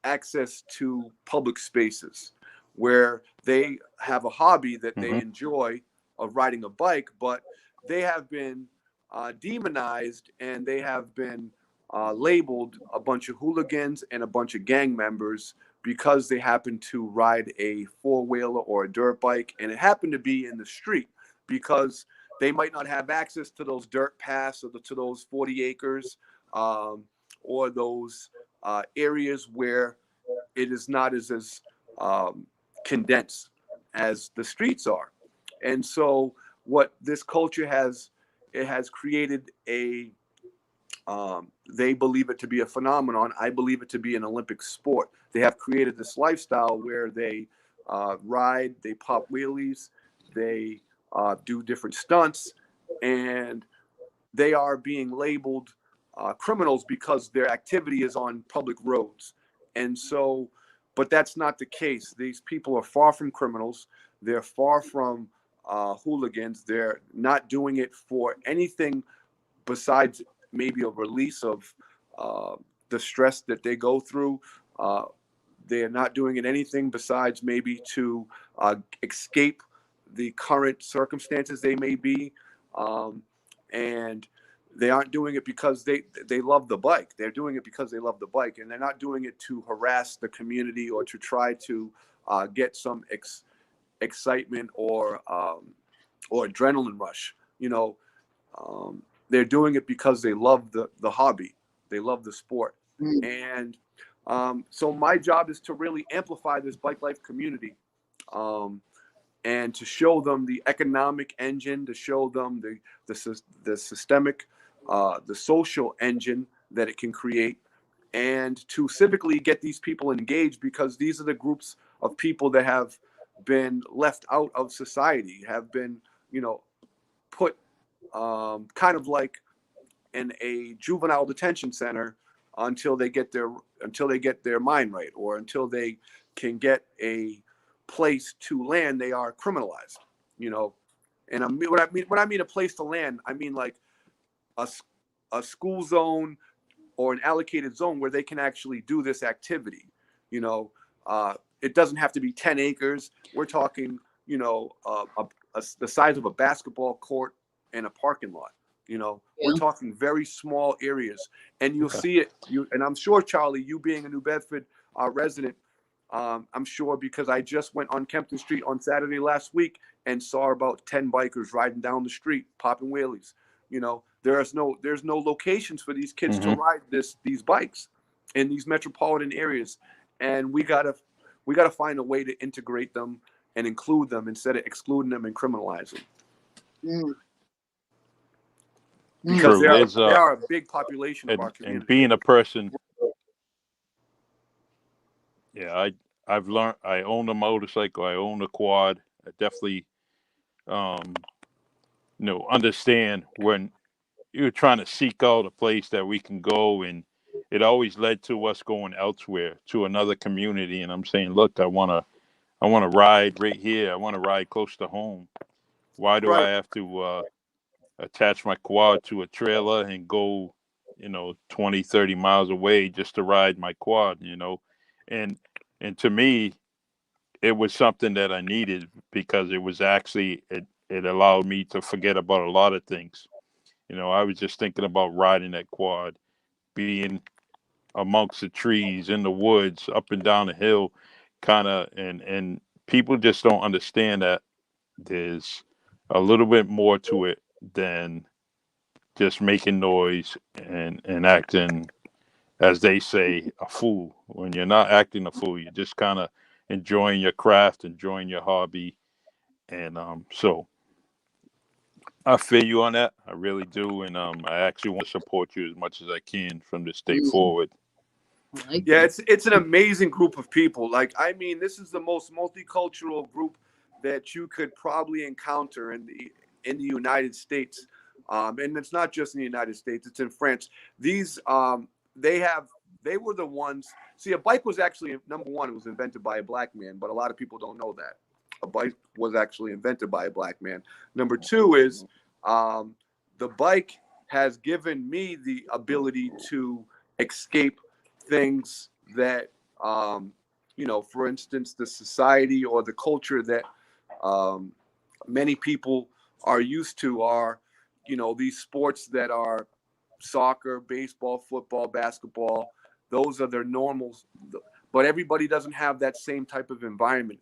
access to public spaces, where they have a hobby that they Mm-hmm. enjoy of riding a bike, but they have been demonized and they have been labeled a bunch of hooligans and a bunch of gang members because they happen to ride a four-wheeler or a dirt bike, and it happened to be in the street because they might not have access to those dirt paths or to those 40 acres um, or those areas where it is not as um, condensed as the streets are. And so what this culture has, it has created a they believe it to be a phenomenon. I believe it to be an Olympic sport. They have created this lifestyle where they ride, they pop wheelies, they do different stunts, and they are being labeled criminals because their activity is on public roads. And so, but that's not the case. These people are far from criminals. They're far from hooligans. They're not doing it for anything besides maybe a release of uh, the stress that they go through. Uh, they are not doing it anything besides maybe to escape the current circumstances they may be. Um, and they aren't doing it because they love the bike. They're doing it because they love the bike, and they're not doing it to harass the community or to try to get some excitement or adrenaline rush. You know, they're doing it because they love the hobby. They love the sport. Mm. And so my job is to really amplify this bike life community um, and to show them the economic engine, to show them the systemic, the social engine that it can create, and to civically get these people engaged, because these are the groups of people that have been left out of society, have been, you know, put kind of like in a juvenile detention center until they get their mind right, or until they can get a place to land. They are criminalized, you know. And when I mean a place to land, I mean like a, a school zone or an allocated zone where they can actually do this activity. You know, it doesn't have to be 10 acres. We're talking, you know, the size of a basketball court and a parking lot. You know, we're Yeah. talking very small areas, and you'll Okay. see it. And I'm sure, Charlie, you being a New Bedford resident, I'm sure, because I just went on Kempton Street on Saturday last week and saw about 10 bikers riding down the street, popping wheelies. You know, there's no locations for these kids to Mm-hmm. ride these bikes in these metropolitan areas, and we gotta find a way to integrate them and include them instead of excluding them and criminalize them, Mm. Mm. because True. There's they are a big population of our and community. being a person, yeah, I've learned. I own a motorcycle. I own a quad. I definitely um understand when you're trying to seek out a place that we can go, and it always led to us going elsewhere to another community, and I'm saying, look, I want to ride right here. I want to ride close to home. Why do I Right. have to attach my quad to a trailer and go 20, 30 miles away just to ride my quad, and to me it was something that I needed, because it was actually it allowed me to forget about a lot of things. I was just thinking about riding that quad, being amongst the trees in the woods, up and down the hill, kind of, and people just don't understand that there's a little bit more to it than just making noise and acting, as they say, a fool. When you're not acting a fool, you're just kind of enjoying your craft, enjoying your hobby. And so I feel you on that. I really do, and I actually want to support you as much as I can from this day forward. I like Yeah, that. it's an amazing group of people. Like, I mean, this is the most multicultural group that you could probably encounter in the United States. And it's not just in the United States; it's in France. These they have they were the ones. See, a bike was actually number one. It was invented by a black man, but a lot of people don't know that a bike was actually invented by a black man. Number two is um, the bike has given me the ability to escape things that for instance, the society or the culture that um, many people are used to are these sports that are soccer, baseball, football, basketball. Those are their normals, but everybody doesn't have that same type of environment.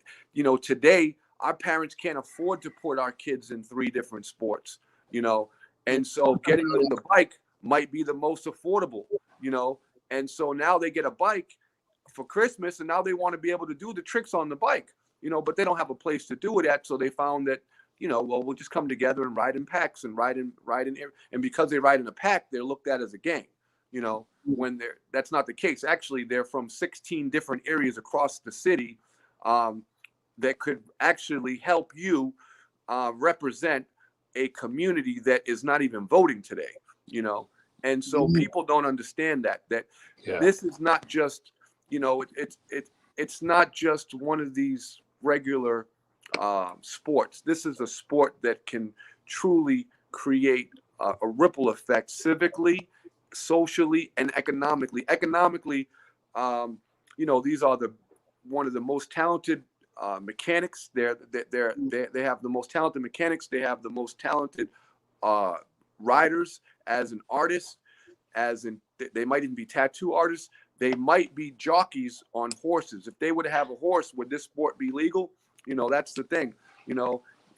Today our parents can't afford to put our kids in three different sports, and so getting them the bike might be the most affordable, you know and so now they get a bike for Christmas, and now they want to be able to do the tricks on the bike, but they don't have a place to do it at. So they found that, well, we'll just come together and ride in packs and and because they ride in a pack, they're looked at as a gang, when that's not the case. Actually, they're from 16 different areas across the city that could actually help you represent a community that is not even voting today, and so people don't understand that Yeah. this is not just, it's not just one of these regular sports. This is a sport that can truly create a ripple effect civically, socially, and economically. Economically, these are the one of the most talented mechanics. They have the most talented mechanics. They have the most talented riders. As an artist, as in they might even be tattoo artists. They might be jockeys on horses. If they would have a horse, would this sport be legal? That's the thing.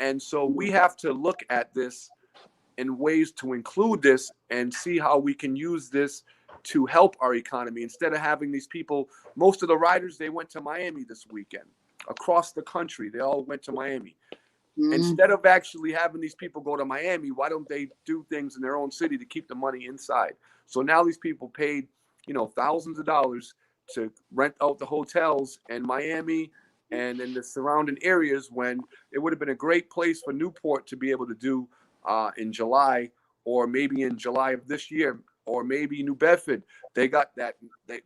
And so we have to look at this in ways to include this and see how we can use this to help our economy, instead of having these people. Most of the riders, they went to Miami this weekend. Across the country, they all went to Miami. Instead of actually having these people go to Miami, why don't they do things in their own city to keep the money inside? So now these people paid, thousands of dollars to rent out the hotels in Miami and in the surrounding areas, when it would have been a great place for Newport to be able to do in July, or maybe in July of this year, or maybe New Bedford. They got that.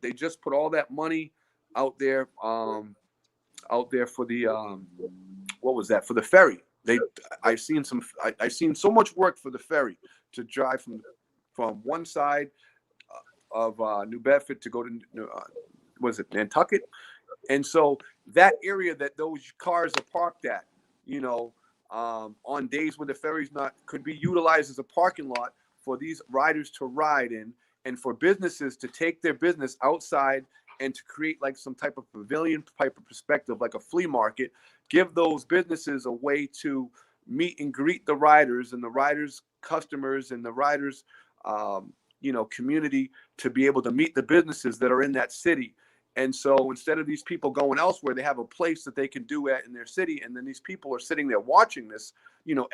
They just put all that money out there for the what was that, for the ferry. I seen so much work for the ferry to drive from one side of New Bedford to go to was it Nantucket, and so that area that those cars are parked at, on days when the ferry's not, could be utilized as a parking lot for these riders to ride in, and for businesses to take their business outside and to create like some type of pavilion type of perspective, like a flea market. Give those businesses a way to meet and greet the riders and the riders' customers and the riders' community, to be able to meet the businesses that are in that city. And so instead of these people going elsewhere, they have a place that they can do it in their city. And then these people are sitting there watching this,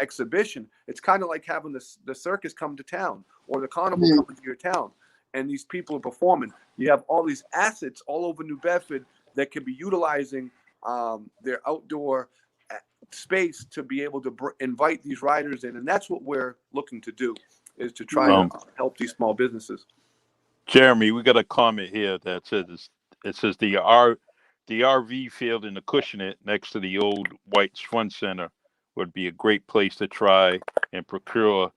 exhibition. It's kind of like having the circus come to town, or the carnival come to your town, and these people are performing. You have all these assets all over New Bedford that can be utilizing their outdoor space to be able to invite these riders in. And that's what we're looking to do, is to try to help these small businesses. Jeremy, we got a comment here that says, it says the RV field in the Cushionet next to the old White's Fun Center would be a great place to try and procure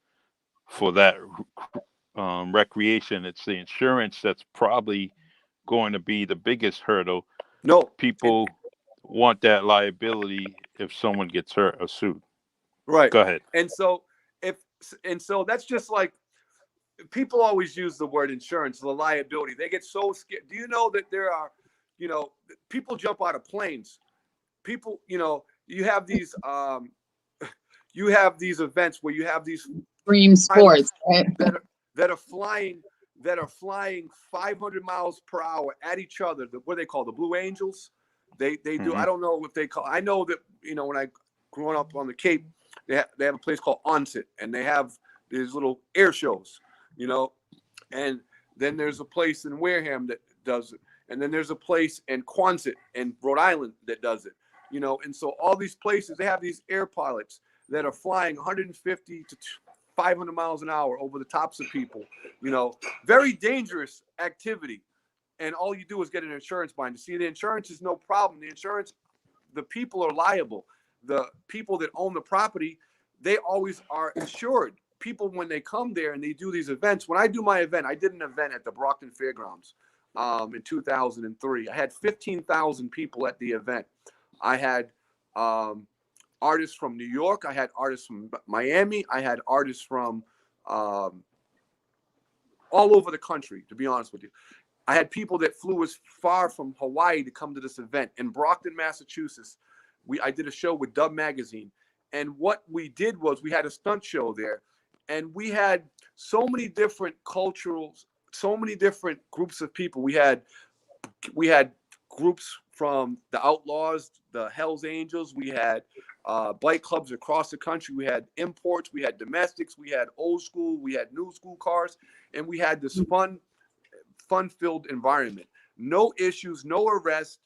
for that recreation. It's the insurance that's probably going to be the biggest hurdle. No, People want that liability if someone gets hurt or sued. right. Go ahead. And so that's just like, people always use the word insurance, the liability. They get so scared. Do you know that there are, people jump out of planes? People, you have these events where you have these Extreme sports, right? that are flying 500 miles per hour at each other. What they call the Blue Angels. They do. I don't know if they call. I know that when I growing up on the Cape, they have a place called Onset, and they have these little air shows, you know. And then there's a place in Wareham that does it, and then there's a place in Quonset in Rhode Island that does it, you know. And so all these places, they have these air pilots that are flying 150 to 500 miles an hour over the tops of people, you know. Very dangerous activity. And all you do is get an insurance binder. See, the insurance is no problem. The insurance, the people are liable. The people that own the property, they always are insured. People, when they come there and they do these events, when I do my event, I did an event at the Brockton Fairgrounds in 2003. I had 15,000 people at the event. I had artists from New York. I had artists from Miami. I had artists from all over the country, to be honest with you. I had people that flew as far from Hawaii to come to this event in Brockton, Massachusetts. I did a show with Dub Magazine. And what we did was we had a stunt show there. And we had so many different cultures, so many different groups of people. We had groups from the Outlaws, the Hells Angels. We had bike clubs across the country. We had imports. We had domestics. We had old school. We had new school cars. And we had this fun-filled environment. No issues, no arrests.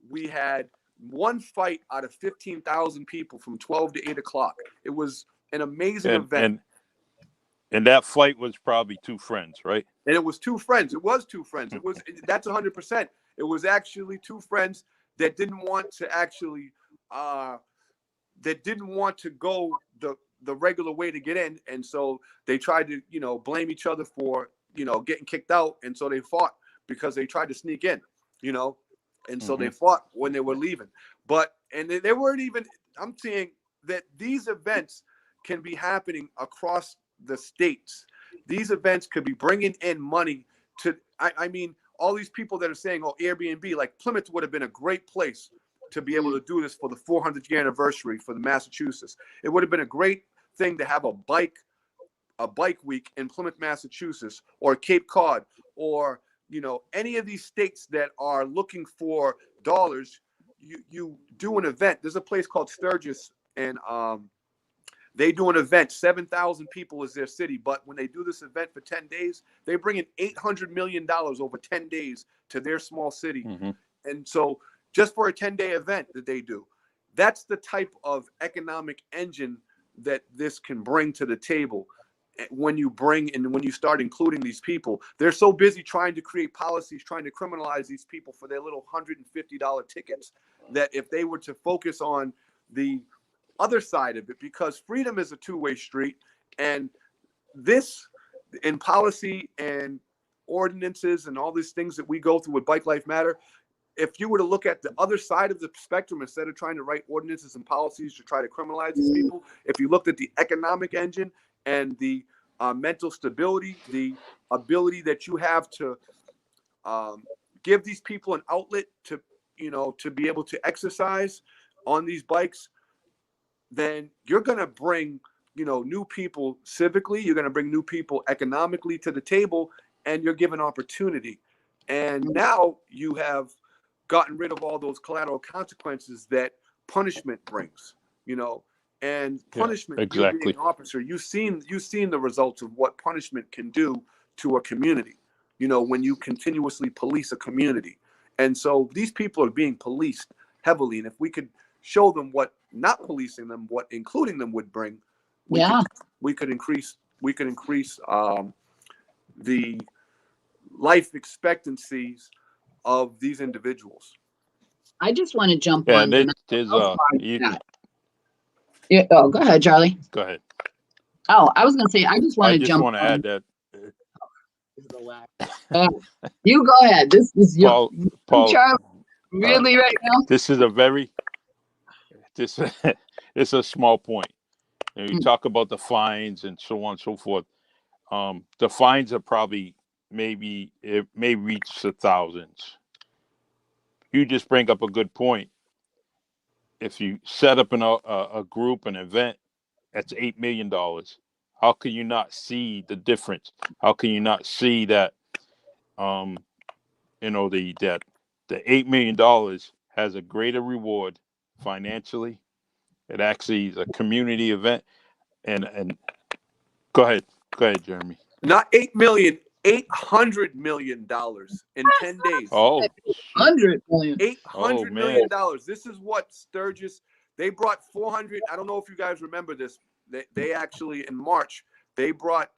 We had one fight out of 15,000 people from 12 to 8 o'clock. It was an amazing event. And that fight was probably two friends, right? And it was two friends. It was two friends. That's 100%. It was actually two friends that didn't want to actually go the regular way to get in. And so they tried to, you know, blame each other for, you know, getting kicked out. And so they fought because they tried to sneak in, you know. And so they fought when they were leaving. And they weren't even, I'm saying that these events can be happening across the states. These events could be bringing in money to, I mean, all these people that are saying, oh, Airbnb, like Plymouth would have been a great place to be able to do this for the 400th year anniversary for the Massachusetts. It would have been a great thing to have a bike week in Plymouth, Massachusetts, or Cape Cod, or, you know, any of these states that are looking for dollars. You do an event. There's a place called Sturgis, and they do an event. 7,000 people is their city, but when they do this event for 10 days, they bring in $800 million over 10 days to their small city. And so just for a 10-day event that they do, that's the type of economic engine that this can bring to the table. When you start including these people, they're so busy trying to create policies, trying to criminalize these people for their little $150 tickets, that if they were to focus on the other side of it, because freedom is a two-way street, and this in policy and ordinances and all these things that we go through with Bike Life Matter, if you were to look at the other side of the spectrum, instead of trying to write ordinances and policies to try to criminalize these people, if you looked at the economic engine and the mental stability, the ability that you have to give these people an outlet to, you know, to be able to exercise on these bikes, then you're going to bring, you know, new people civically, you're going to bring new people economically to the table, and you're given opportunity. And now you have gotten rid of all those collateral consequences that punishment brings, you know. And punishment, you being an officer, you've seen the results of what punishment can do to a community, you know, when you continuously police a community. And so these people are being policed heavily. And if we could show them what not policing them, what including them would bring, we could increase the life expectancies of these individuals. I just want to jump Yeah, on. go ahead, Charlie. Go ahead. Oh, I was going to say, I just want to jump. I just want to add that. You go ahead. This is Paul, Charlie. Really, right now? This is it's a small point. You know, you talk about the fines and so on and so forth. The fines are probably it may reach the thousands. You just bring up a good point. If you set up a group, an event, that's $8 million. How can you not see the difference? How can you not see that? You know, the $8 million has a greater reward financially It actually is a community event. And go ahead, Jeremy. Not 8 million, $800 million in 10 days. Oh shoot. 100 million. Eight Oh hundred man. million dollars. This is what Sturgis. They brought 400. I don't know if you guys remember this. They actually in March they brought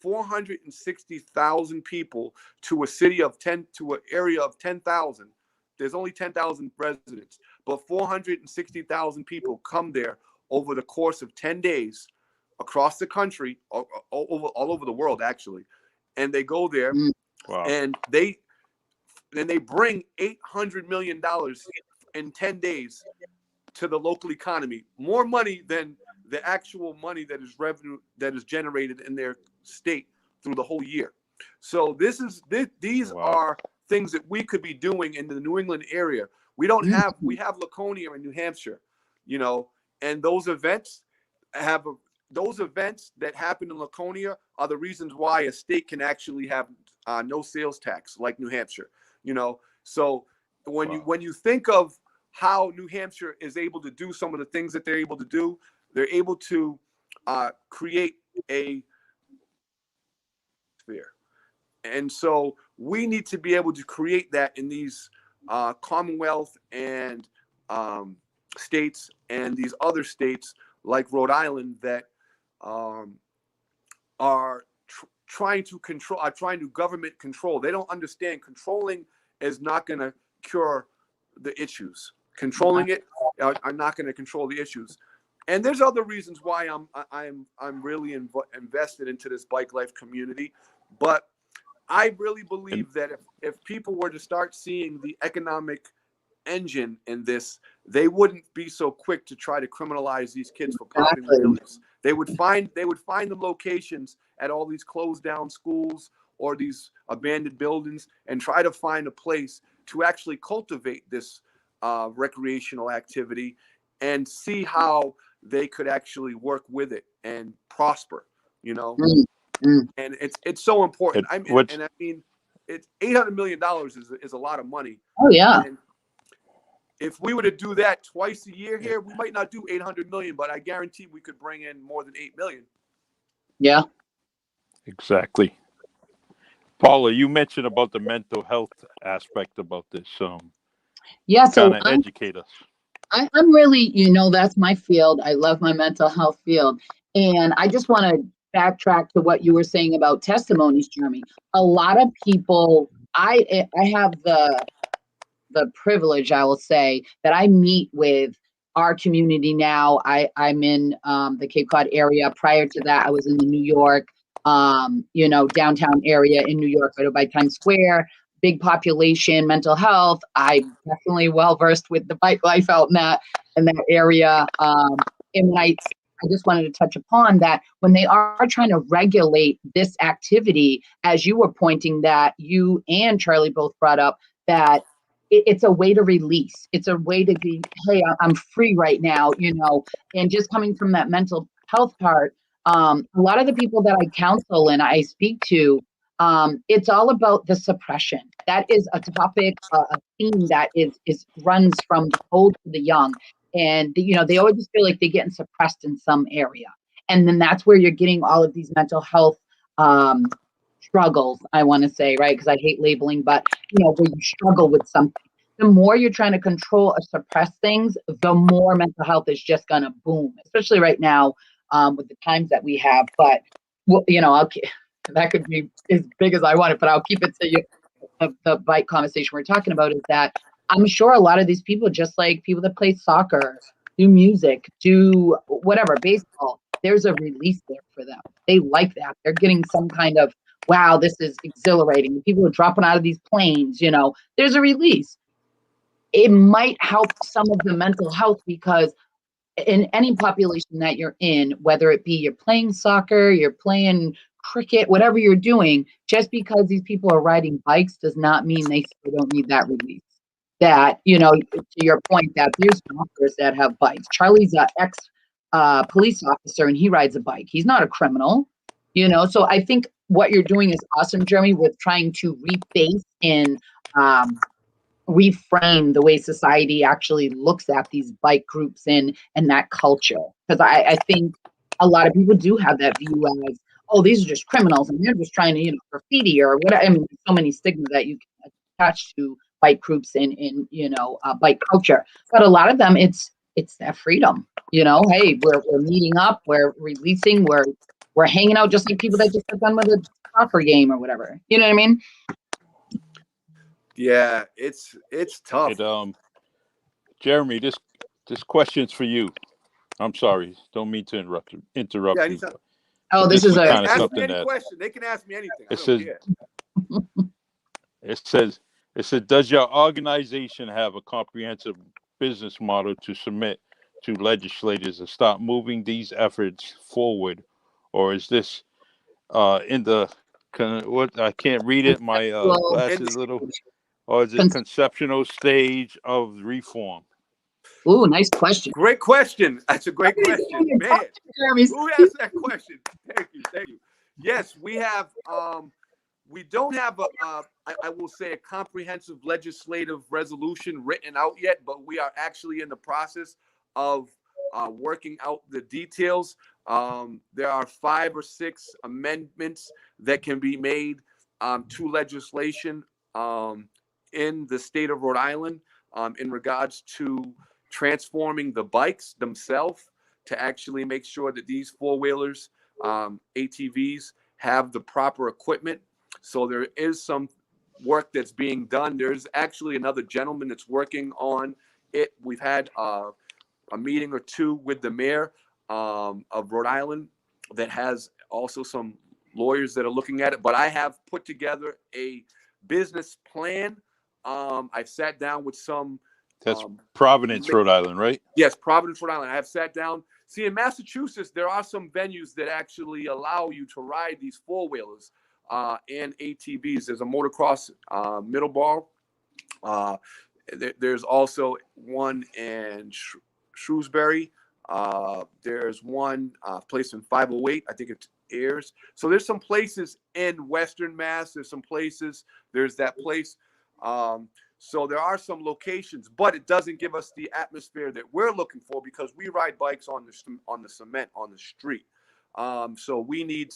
460,000 people to a city of 10 to an area of 10,000. There's only 10,000 residents, but 460,000 people come there over the course of 10 days across the country, all over the world actually, and they go there Wow. and they bring $800 million in 10 days to the local economy, more money than the actual money that is revenue that is generated in their state through the whole year. So these Wow. are things that we could be doing in the New England area. We have Laconia in New Hampshire, and those events that happen in Laconia are the reasons why a state can actually have no sales tax like New Hampshire. So when you think of how New Hampshire is able to do some of the things that they're able to do, they're able to create a sphere. And so we need to be able to create that in these Commonwealth and states and these other states like Rhode Island that are trying to government control. They don't understand controlling is not going to cure the issues. Controlling it are not going to control the issues. And there's other reasons why I'm really invested into this bike life community, but I really believe that if people were to start seeing the economic engine in this, they wouldn't be so quick to try to criminalize these kids for popping wheelies. They would find the locations at all these closed down schools or these abandoned buildings and try to find a place to actually cultivate this recreational activity and see how they could actually work with it and prosper, And it's so important. I mean, it's $800 million is a lot of money. Oh yeah. And if we were to do that twice a year here, we might not do 800 million, but I guarantee we could bring in more than 8 million. Yeah. Exactly. Paula, you mentioned about the mental health aspect about this. Yeah. So kind of educate us. I'm really, that's my field. I love my mental health field. And I just want to backtrack to what you were saying about testimonies, Jeremy. A lot of people, I have the privilege, I will say, that I meet with our community now. I'm in the Cape Cod area. Prior to that, I was in the New York, downtown area in New York, right by Times Square. Big population, mental health. I'm definitely well versed with the bike life out in that area. And I just wanted to touch upon that when they are trying to regulate this activity, as you were pointing that you and Charlie both brought up, that it's a way to release. It's a way to be, hey, I'm free right now, and just coming from that mental health part. A lot of the people that I counsel and I speak to, it's all about the suppression. That is a topic, a theme that runs from the old to the young. And, they always just feel like they're getting suppressed in some area. And then that's where you're getting all of these mental health struggles, I want to say, right? Because I hate labeling, but, where you struggle with something. The more you're trying to control or suppress things, the more mental health is just going to boom, especially right now with the times that we have. But, that could be as big as I want it, but I'll keep it to you. The bike conversation we're talking about is that I'm sure a lot of these people, just like people that play soccer, do music, do whatever, baseball, there's a release there for them. They like that. They're getting some kind of, wow, this is exhilarating. People are dropping out of these planes, there's a release. It might help some of the mental health because in any population that you're in, whether it be you're playing soccer, you're playing cricket, whatever you're doing, just because these people are riding bikes does not mean they still don't need that release. That, to your point, that there's doctors that have bikes. Charlie's an ex police officer and he rides a bike. He's not a criminal, so I think what you're doing is awesome, Jeremy, with trying to rebase in reframe the way society actually looks at these bike groups and that culture. Because I think a lot of people do have that view as, oh, these are just criminals and they're just trying to, graffiti or whatever. I mean, so many stigma that you can attach to bike groups in bike culture. But a lot of them, it's that freedom. Hey, we're meeting up, we're releasing, we're hanging out just like people that just got done with a soccer game or whatever. You know what I mean? Yeah, it's tough. Jeremy, this question's for you. I'm sorry, don't mean to interrupt Yeah, you. anytime. Oh, But this this is was a kind of Ask me something any that question. They can ask me anything. I it don't says. care. It says, does your organization have a comprehensive business model to submit to legislators to start moving these efforts forward, or is this in the what I can't read it? My well, And glasses little. Or is it cons- conceptual stage of reform? ooh, nice question. great question. That's a great question, man. Who asked that question? Thank you, thank you. Yes, we have. We don't have I will say, a comprehensive legislative resolution written out yet, but we are actually in the process of working out the details. There are 5 or 6 amendments that can be made to legislation in the state of Rhode Island in regards to transforming the bikes themselves to actually make sure that these four-wheelers, ATVs, have the proper equipment. So there is some work that's being done. There's actually another gentleman that's working on it. We've had a meeting or two with the mayor of Rhode Island that has also some lawyers that are looking at it. But I have put together a business plan. I've sat down with some. That's Providence, Rhode Island, right? Yes, Providence, Rhode Island. I have sat down. See, in Massachusetts, there are some venues that actually allow you to ride these four-wheelers and ATVs. There's a motocross Middleborough. There's also one in Shrewsbury. There's one place in 508. I think it's Ayers. So there's some places in Western Mass. There's some places. There's that place. So there are some locations, but it doesn't give us the atmosphere that we're looking for because we ride bikes on the cement on the street. So we need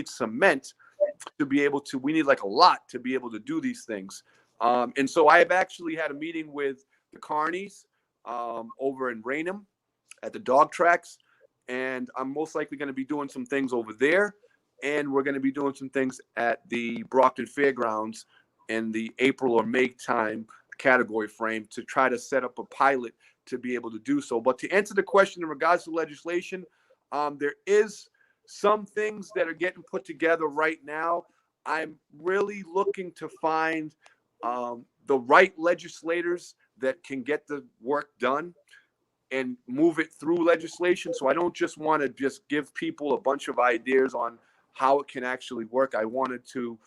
cement to be able to. We need like a lot to be able to do these things. And so I have actually had a meeting with the Carnies over in Raynham at the dog tracks, and I'm most likely going to be doing some things over there, and we're going to be doing some things at the Brockton Fairgrounds in the April or May time category frame to try to set up a pilot to be able to do so. But to answer the question in regards to legislation, there is some things that are getting put together right now. I'm really looking to find the right legislators that can get the work done and move it through legislation. So I don't just want to just give people a bunch of ideas on how it can actually work. I wanted to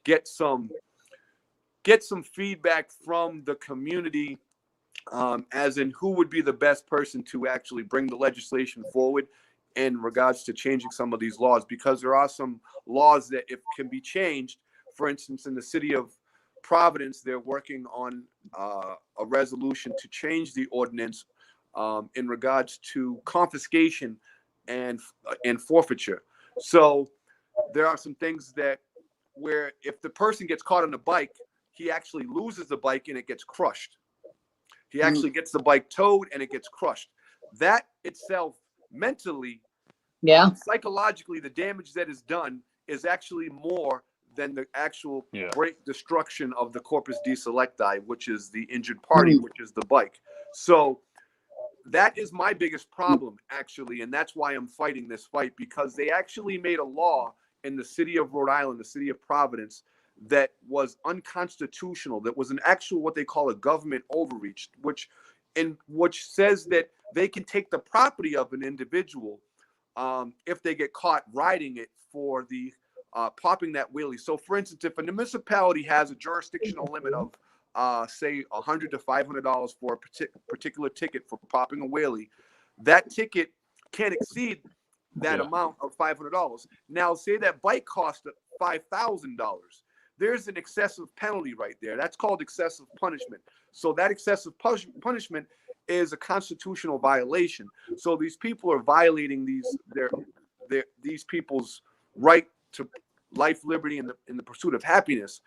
get some feedback from the community, as in who would be the best person to actually bring the legislation forward in regards to changing some of these laws, because there are some laws that if can be changed. For instance, in the city of Providence, they're working on a resolution to change the ordinance in regards to confiscation and forfeiture. So there are some things that where if the person gets caught on a bike, he actually loses the bike and it gets crushed. He actually gets the bike towed and it gets crushed. That itself, mentally, psychologically, the damage that is done is actually more than the actual great destruction of the corpus delicti, which is the injured party, which is the bike. So that is my biggest problem, actually, and that's why I'm fighting this fight, because they actually made a law in the city of Rhode Island, the city of Providence, that was unconstitutional, that was an actual what they call a government overreach, which says that they can take the property of an individual if they get caught riding it for the popping that wheelie. So, for instance, if a municipality has a jurisdictional limit of say $100 to $500 for a particular ticket for popping a wheelie, that ticket can't exceed that amount of $500. Now, say that bike cost $5,000. there's an excessive penalty right there. That's called excessive punishment. So that excessive punishment is a constitutional violation. So these people are violating these people's right to life, liberty, and in the pursuit of happiness,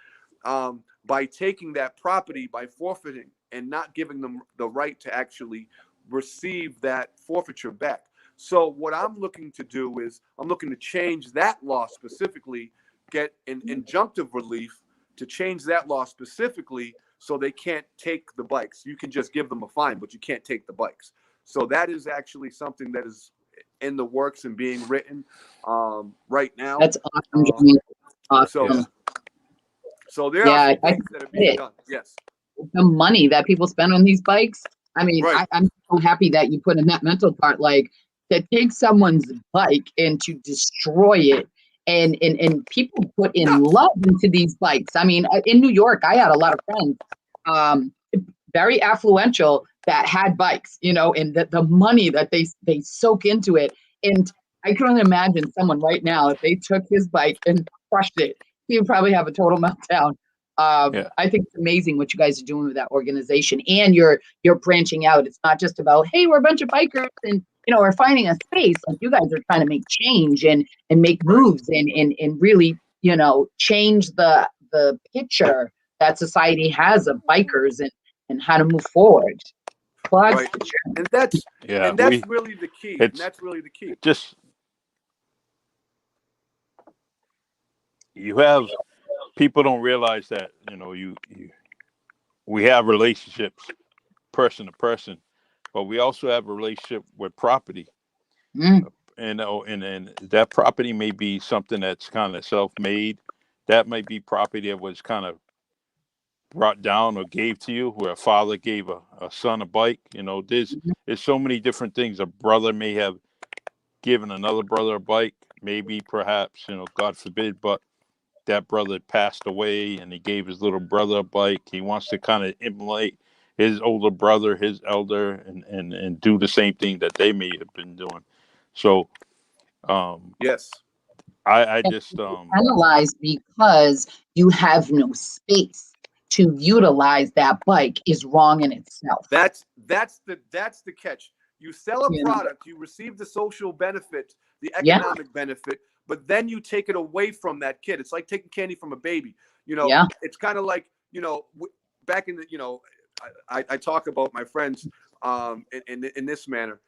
by taking that property, by forfeiting and not giving them the right to actually receive that forfeiture back. So what I'm looking to do is I'm looking to change that law specifically, get an injunctive relief to change that law specifically so they can't take the bikes. You can just give them a fine, but you can't take the bikes. So that is actually something that is in the works and being written right now. That's awesome, Jimmy. Awesome. So there are some things that are being done. Yes. The money that people spend on these bikes. I mean, right. I'm so happy that you put in that mental part, like to take someone's bike and to destroy it. And people put in love into these bikes. I mean, in New York, I had a lot of friends, very affluential, that had bikes, you know, and the money that they soak into it. And I can only imagine someone right now, if they took his bike and crushed it, he would probably have a total meltdown. I think it's amazing what you guys are doing with that organization, and you're branching out. It's not just about, hey, we're a bunch of bikers and, you know, we're finding a space. Like, you guys are trying to make change and make moves and really, you know, change the picture that society has of bikers and how to move forward. Right. And that's really the key. And that's really the key. Just you have people don't realize that, you know, we have relationships person to person, but we also have a relationship with property. And that property may be something that's kind of self-made. That might be property that was kind of brought down or gave to you, where a father gave a son a bike. You know, there's so many different things. A brother may have given another brother a bike, maybe, perhaps, you know, God forbid, but that brother passed away and he gave his little brother a bike. He wants to kind of emulate his older brother, his elder, and do the same thing that they may have been doing. So yes, I just penalize because you have no space to utilize that bike is wrong in itself. That's the catch. You sell a product, you receive the social benefit, the economic benefit, but then you take it away from that kid. It's like taking candy from a baby. You know, it's kind of like, you know, back in the, you know, I talk about my friends in this manner.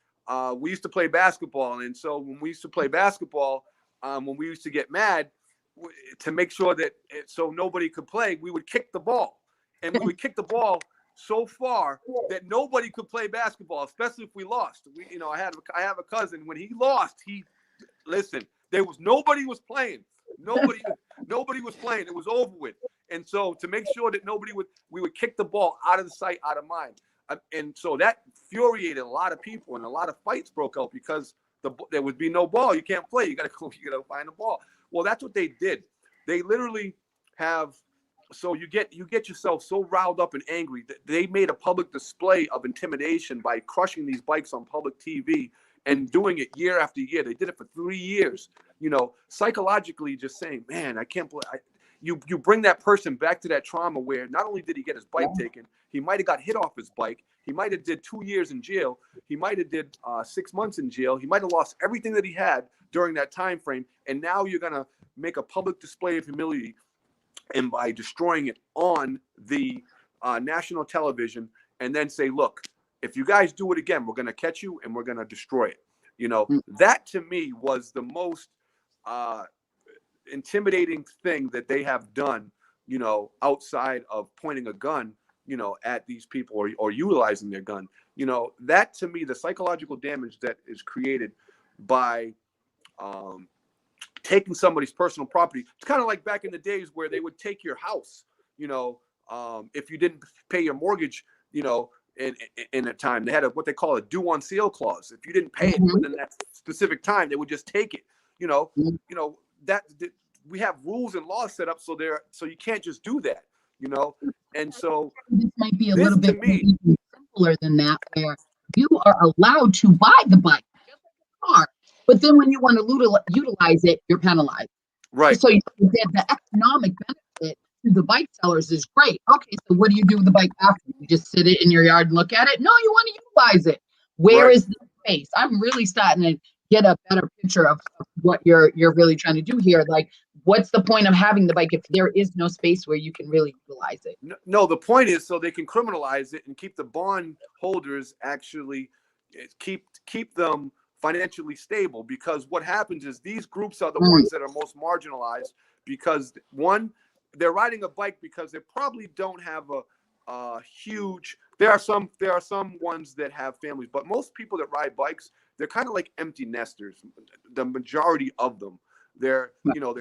We used to play basketball, and so when we used to play basketball, when we used to get mad, to make sure that so nobody could play, we would kick the ball, and we would kick the ball so far that nobody could play basketball, especially if we lost. You know, I have a cousin. When he lost, nobody was playing. Nobody was playing. It was over with. And so to make sure that we would kick the ball out of the sight, out of mind. And so that infuriated a lot of people, and a lot of fights broke out because there would be no ball. You can't play. You got to find a ball. Well, that's what they did. They literally have. So you get yourself so riled up and angry that they made a public display of intimidation by crushing these bikes on public TV and doing it year after year. They did it for 3 years. You know, psychologically, just saying, man, I can't believe. You bring that person back to that trauma where not only did he get his bike taken, he might have got hit off his bike. He might have did 2 years in jail. He might have did 6 months in jail. He might have lost everything that he had during that time frame. And now you're going to make a public display of humility, and by destroying it on the national television, and then say, look, if you guys do it again, we're going to catch you and we're going to destroy it. You know, that to me was the most intimidating thing that they have done, you know, outside of pointing a gun, you know, at these people or utilizing their gun. You know, that to me, the psychological damage that is created by taking somebody's personal property. It's kind of like back in the days where they would take your house, you know, if you didn't pay your mortgage, you know, in a time. They had what they call a due on sale clause. If you didn't pay it within that specific time, they would just take it. You know, that we have rules and laws set up so you can't just do that, you know. And so this might be a little bit simpler than that, where you are allowed to buy the bike, just like a car, but then when you want to utilize it, you're penalized. Right. So the economic benefit to the bike sellers is great. Okay, so what do you do with the bike after? You just sit it in your yard and look at it? No, you want to utilize it. Where Right. is the space? I'm really starting to get a better picture of what you're really trying to do here. Like, what's the point of having the bike if there is no space where you can really utilize it? No, the point is so they can criminalize it and keep the bond holders actually keep them financially stable, because what happens is these groups are the Mm, ones that are most marginalized, because one, they're riding a bike because they probably don't have a huge, there are some ones that have families, but most people that ride bikes, they're kind of like empty nesters. The majority of them, they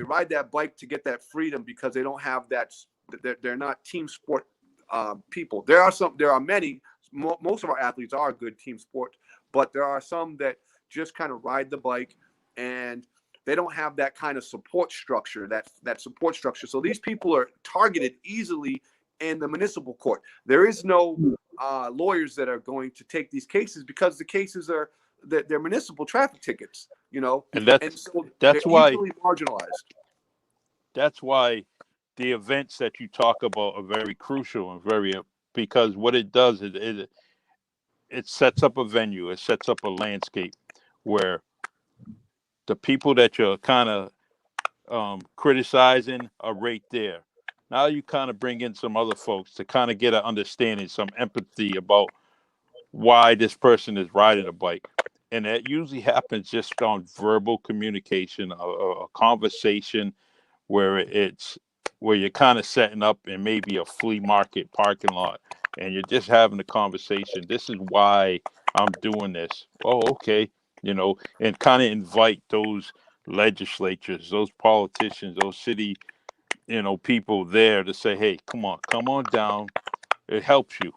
ride that bike to get that freedom because they don't have that. They're not team sport people. There are many. Most of our athletes are good team sport, but there are some that just kind of ride the bike, and they don't have that kind of support structure. That support structure. So these people are targeted easily in the municipal court. There is no lawyers that are going to take these cases, because the cases are that they're municipal traffic tickets. And And that's so they're that's why easily marginalized. that's why the events that you talk about are very crucial and very because what it does is it sets up a venue, it sets up a landscape where the people that you're kind of criticizing are right there. Now you kind of bring in some other folks to kind of get an understanding, some empathy about why this person is riding a bike. And that usually happens just on verbal communication, a conversation where where you're kind of setting up in maybe a flea market parking lot and you're just having a conversation. This is why I'm doing this. Oh, okay. And kind of invite those legislatures, those politicians, those city, people there to say, hey, come on down. It helps you.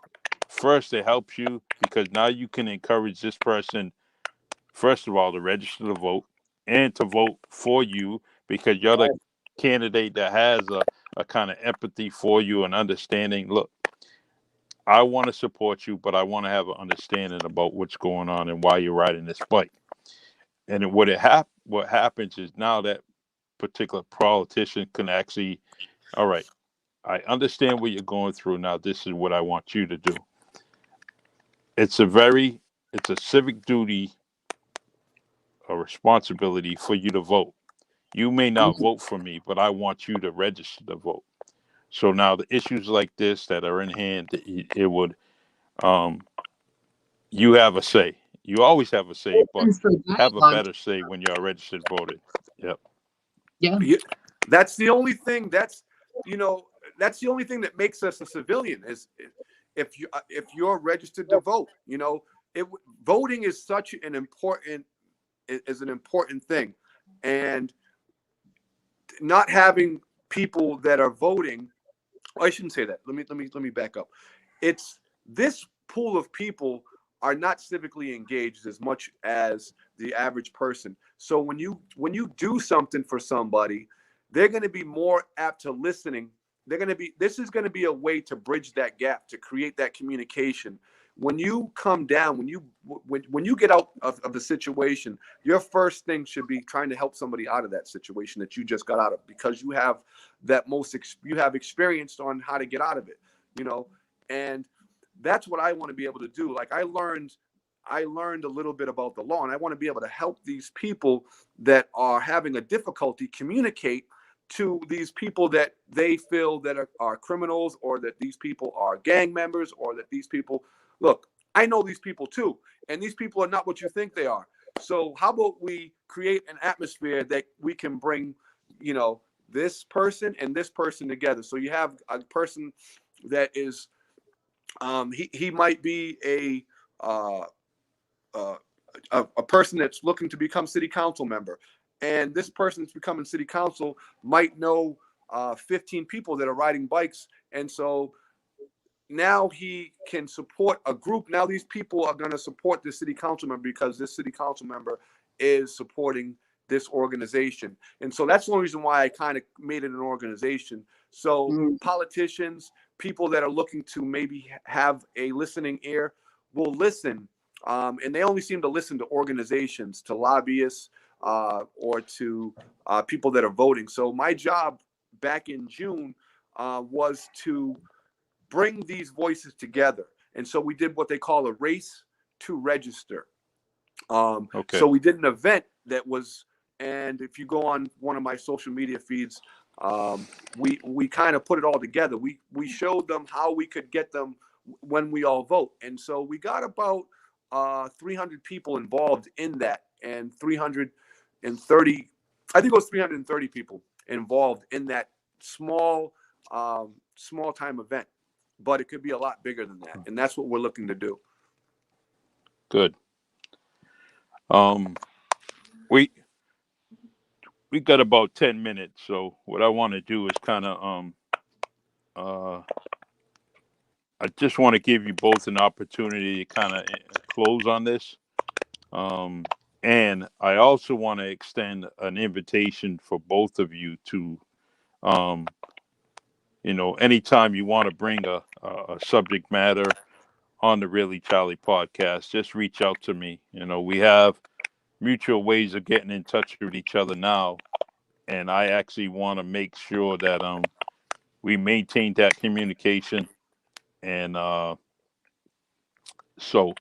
First, it helps you because now you can encourage this person, first of all, to register to vote and to vote for you because you're the candidate that has a kind of empathy for you and understanding. Look, I want to support you, but I want to have an understanding about what's going on and why you're riding this bike. And what happens is now that particular politician can actually, all right, I understand what you're going through. Now this is what I want you to do. It's a very, it's a civic duty, a responsibility for you to vote. You may not mm, vote for me, but I want you to register to vote. So now the issues like this that are in hand, it would, um, you have a say. You always have a say, but Open for have a dialogue. better say when you're a registered voter. Yep. Yeah. Yeah, that's the only thing. You know, that's the only thing that makes us a civilian is if you're registered to vote. It voting is such an important is an important thing, and not having people that are voting. Well, I shouldn't say that. Let me back up. It's this pool of people are not civically engaged as much as the average person. So when you do something for somebody, they're going to be more apt to listening. This is going to be a way to bridge that gap, to create that communication. When you come down, when you get out of the situation, your first thing should be trying to help somebody out of that situation that you just got out of, because you have you have experienced on how to get out of it, you know and that's what I want to be able to do. Like I learned a little bit about the law, and I want to be able to help these people that are having a difficulty communicate to these people that they feel that are criminals, or that these people are gang members, or that these people, look, I know these people too, and these people are not what you think they are. So how about we create an atmosphere that we can bring, you know this person and this person together. So you have a person that is, he might be uh, uh, a person that's looking to become city council member, and this person that's becoming city council might know 15 people that are riding bikes, and so now he can support a group. Now these people are going to support the city council member because this city council member is supporting this organization. And so that's the only reason why I kind of made it an organization. So Mm, politicians, people that are looking to maybe have a listening ear, will listen. And they only seem to listen to organizations, to lobbyists, or to people that are voting. So my job back in June, was to bring these voices together. And so we did what they call a race to register. Okay. So we did an event that was, and if you go on one of my social media feeds, we kind of put it all together. We showed them how we could get them when we all vote. And so we got about 300 people involved in that, and 330, I think it was 330 people involved in that small small time event. But it could be a lot bigger than that, and that's what we're looking to do. Good. Um, we we got about 10 minutes, so what I want to do is kind of uh, I just want to give you both an opportunity to kind of close on this. Um, and I also want to extend an invitation for both of you to, um, anytime you want to bring a subject matter on the Really Charlie podcast, just reach out to me. We have mutual ways of getting in touch with each other now. And I actually want to make sure that we maintain that communication. And so,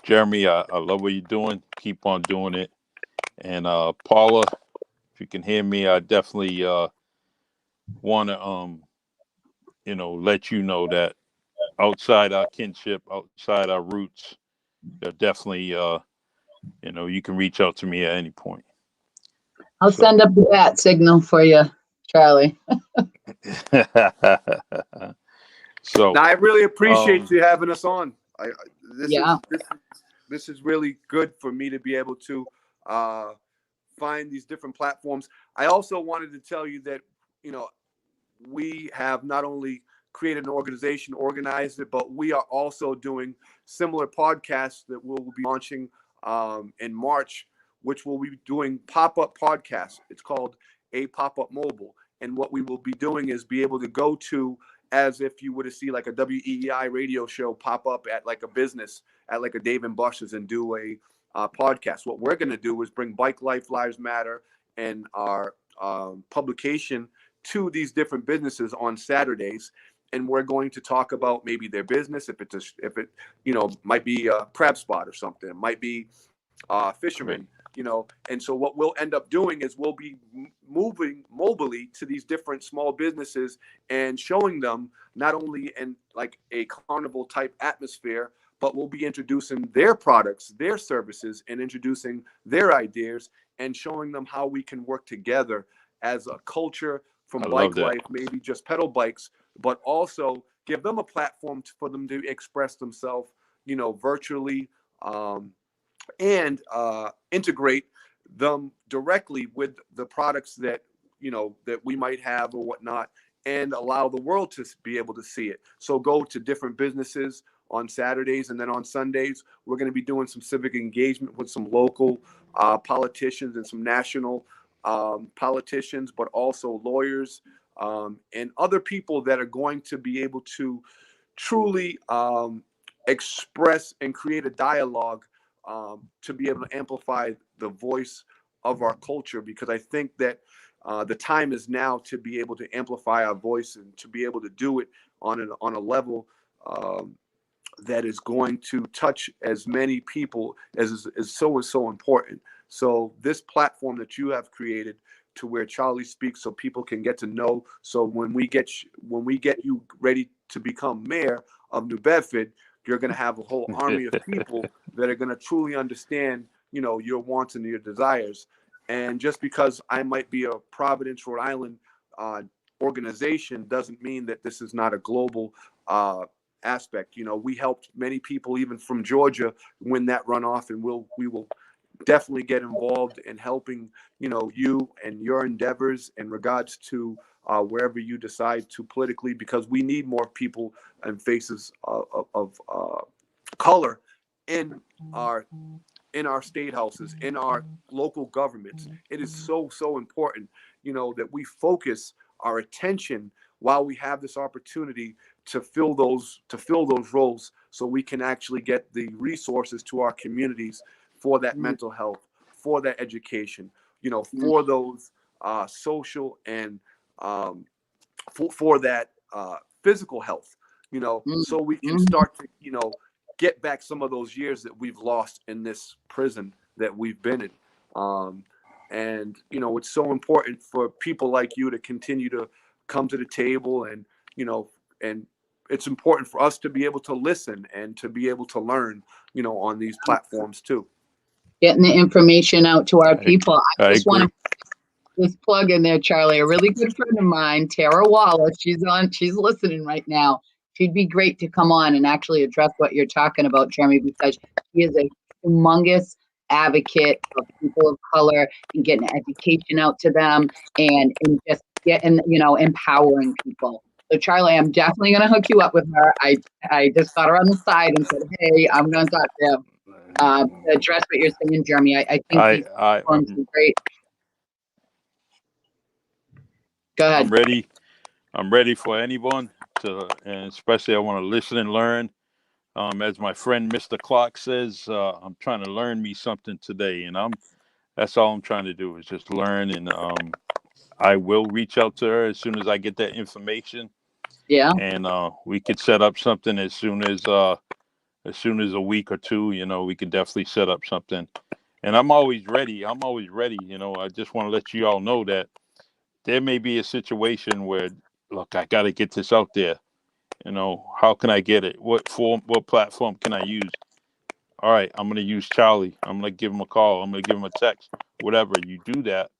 Jeremy, I love what you're doing. Keep on doing it. And Paula, if you can hear me, I definitely want to let you know that outside our kinship, outside our roots, they're definitely you can reach out to me at any point. I'll send up the bat signal for you, Charlie. Now, I really appreciate you having us on. Yeah. This is really good for me to be able to find these different platforms. I also wanted to tell you that, we have not only created an organization, organized it, but we are also doing similar podcasts that we'll be launching in March, which will be doing pop-up podcasts. It's called A Pop-Up Mobile. And what we will be doing is be able to go to, as if you were to see like a WEEI radio show pop up at like a business, at like a Dave and Buster's, and do a podcast. What we're going to do is bring Bike Life Lives Matter and our publication to these different businesses on Saturdays. And we're going to talk about maybe their business, if it might be a crab spot or something. It might be fishermen, and so what we'll end up doing is we'll be moving mobily to these different small businesses and showing them not only in like a carnival type atmosphere, but we'll be introducing their products, their services, and introducing their ideas and showing them how we can work together as a culture from bike life, maybe just pedal bikes, but also give them a platform for them to express themselves, virtually, and integrate them directly with the products that that we might have or whatnot, and allow the world to be able to see it. So go to different businesses on Saturdays, and then on Sundays we're going to be doing some civic engagement with some local politicians and some national politicians, but also lawyers and other people that are going to be able to truly express and create a dialogue to be able to amplify the voice of our culture, because I think that the time is now to be able to amplify our voice and to be able to do it on a level that is going to touch as many people as is so important. So this platform that you have created, to where Charlie speaks, so people can get to know. So when we get you ready to become mayor of New Bedford, you're going to have a whole army of people that are going to truly understand, your wants and your desires. And just because I might be a Providence, Rhode Island organization doesn't mean that this is not a global aspect. We helped many people even from Georgia win that runoff, and we will definitely get involved in helping you and your endeavors in regards to wherever you decide to politically, because we need more people and faces of color in our state houses, in our local governments. It is so important, that we focus our attention while we have this opportunity to fill those roles, so we can actually get the resources to our communities for that mental health, for that education, for those social and for that physical health, so we can Mm-hmm. start to, get back some of those years that we've lost in this prison that we've been in. And, it's so important for people like you to continue to come to the table, and, and it's important for us to be able to listen and to be able to learn, on these platforms too. Getting the information out to our people. I I just want agree. to this plug in there, Charlie. A really good friend of mine, Tara Wallace. She's listening right now. She'd be great to come on and actually address what you're talking about, Jeremy, because she is a humongous advocate of people of color and getting education out to them and just getting, empowering people. So Charlie, I'm definitely going to hook you up with her. I just got her on the side and said, hey, I'm going to talk to him to address what you're saying, Jeremy. I think these platforms are great. Go ahead. I'm ready for anyone to, and especially I want to listen and learn. As my friend Mr. Clark says, I'm trying to learn me something today, and that's all I'm trying to do is just learn. And I will reach out to her as soon as I get that information. Yeah. And we could set up something as soon as a week or two. We could definitely set up something. And I'm always ready. I just want to let you all know that there may be a situation where, look, I got to get this out there. How can I get it? What platform can I use? All right, I'm going to use Charlie. I'm going to give him a call. I'm going to give him a text. Whatever. You do that.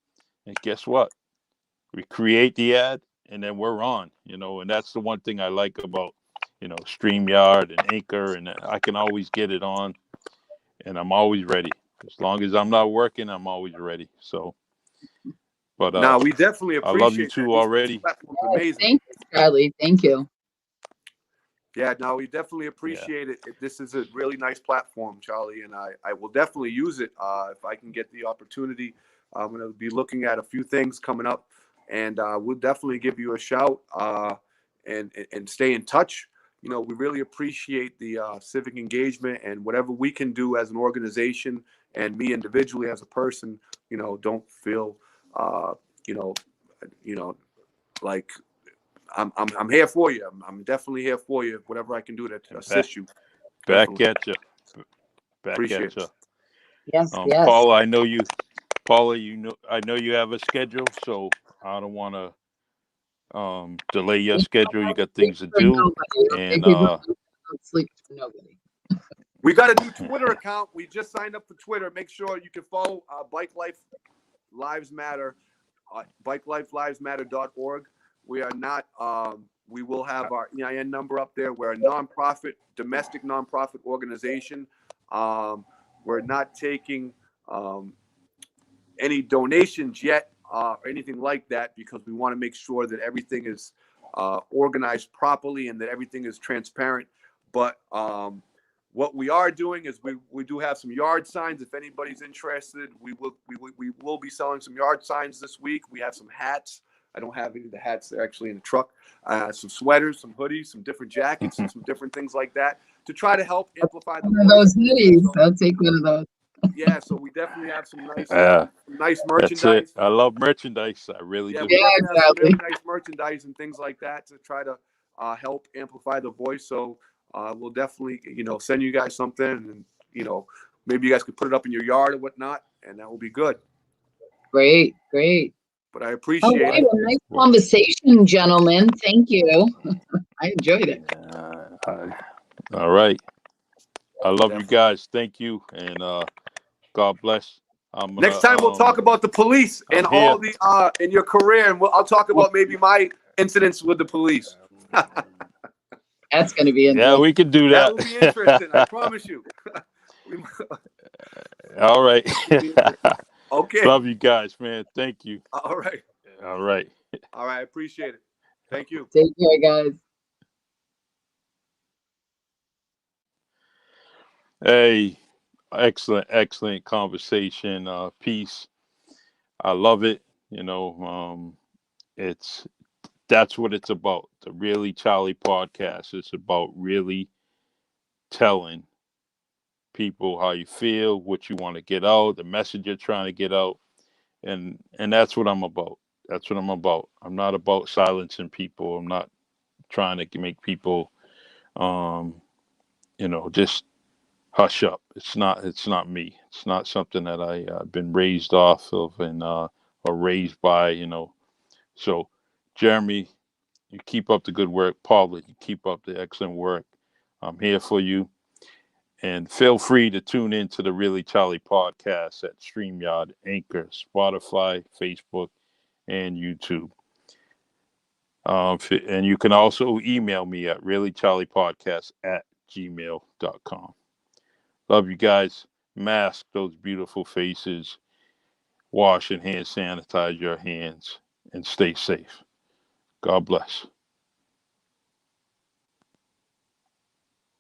And guess what? We create the ad and then we're on, and that's the one thing I like about, StreamYard and Anchor, and I can always get it on and I'm always ready. As long as I'm not working, I'm always ready. So, but Now, we definitely I love you appreciate that. too already. Platform's amazing. Thank you, Charlie. Thank you. Yeah, no, we definitely appreciate it. This is a really nice platform, Charlie, and I will definitely use it if I can get the opportunity. I'm going to be looking at a few things coming up, and we'll definitely give you a shout and stay in touch. We really appreciate the civic engagement, and whatever we can do as an organization and me individually as a person, don't feel, you know, like I'm here for you. I'm definitely here for you. Whatever I can do to assist you. Back Definitely. at you. Back Appreciate at you. it. Yes, yes. Paula, I know you have a schedule, so I don't want to delay your schedule. You got things to do, and Sleep for nobody. We got a new Twitter account. We just signed up for Twitter. Make sure you can follow Bike Life Lives Matter, bikelifelives.org. We are not. We will have our EIN number up there. We're a nonprofit, domestic nonprofit organization. We're not taking any donations yet or anything like that, because we want to make sure that everything is organized properly and that everything is transparent. But what we are doing is we do have some yard signs. If anybody's interested, we will be selling some yard signs this week. We have some hats. I don't have any of the hats. They're actually in the truck. Some sweaters, some hoodies, some different jackets, and some different things like that to try to help amplify the One of those hoodies. I'll take one of those. Yeah, so we definitely have some nice that's merchandise. it. I love merchandise. I really do. We definitely have some really nice merchandise and things like that to try to help amplify the voice. So we'll definitely, send you guys something, and maybe you guys could put it up in your yard or whatnot, and that will be good. Great. But I appreciate it. Well, nice conversation, gentlemen. Thank you. I enjoyed it. All right. I love you guys. Thank you, and God bless. Next time we'll talk about the police and all the in your career, and I'll talk about maybe my incidents with the police. That's going to be interesting. Yeah, we could do that. That will be interesting. I promise you. All right. Okay. Love you guys, man. Thank you. All right. All right. All right. I appreciate it. Thank you. Take care, guys. Hey, excellent conversation. Peace. I love it. That's what it's about. The Really Charlie podcast. It's about really telling people how you feel, what you want to get out, the message you're trying to get out, and that's what I'm about. I'm not about silencing people. I'm not trying to make people, um, just hush up. It's not me. It's not something that I've been raised off of and or raised by. So, Jeremy, you keep up the good work. Paula, you keep up the excellent work. I'm here for you. And feel free to tune in to the Really Charlie podcast at StreamYard, Anchor, Spotify, Facebook, and YouTube. And you can also email me at reallycharliepodcast@gmail.com. Love you guys. Mask those beautiful faces. Wash and hand sanitize your hands and stay safe. God bless.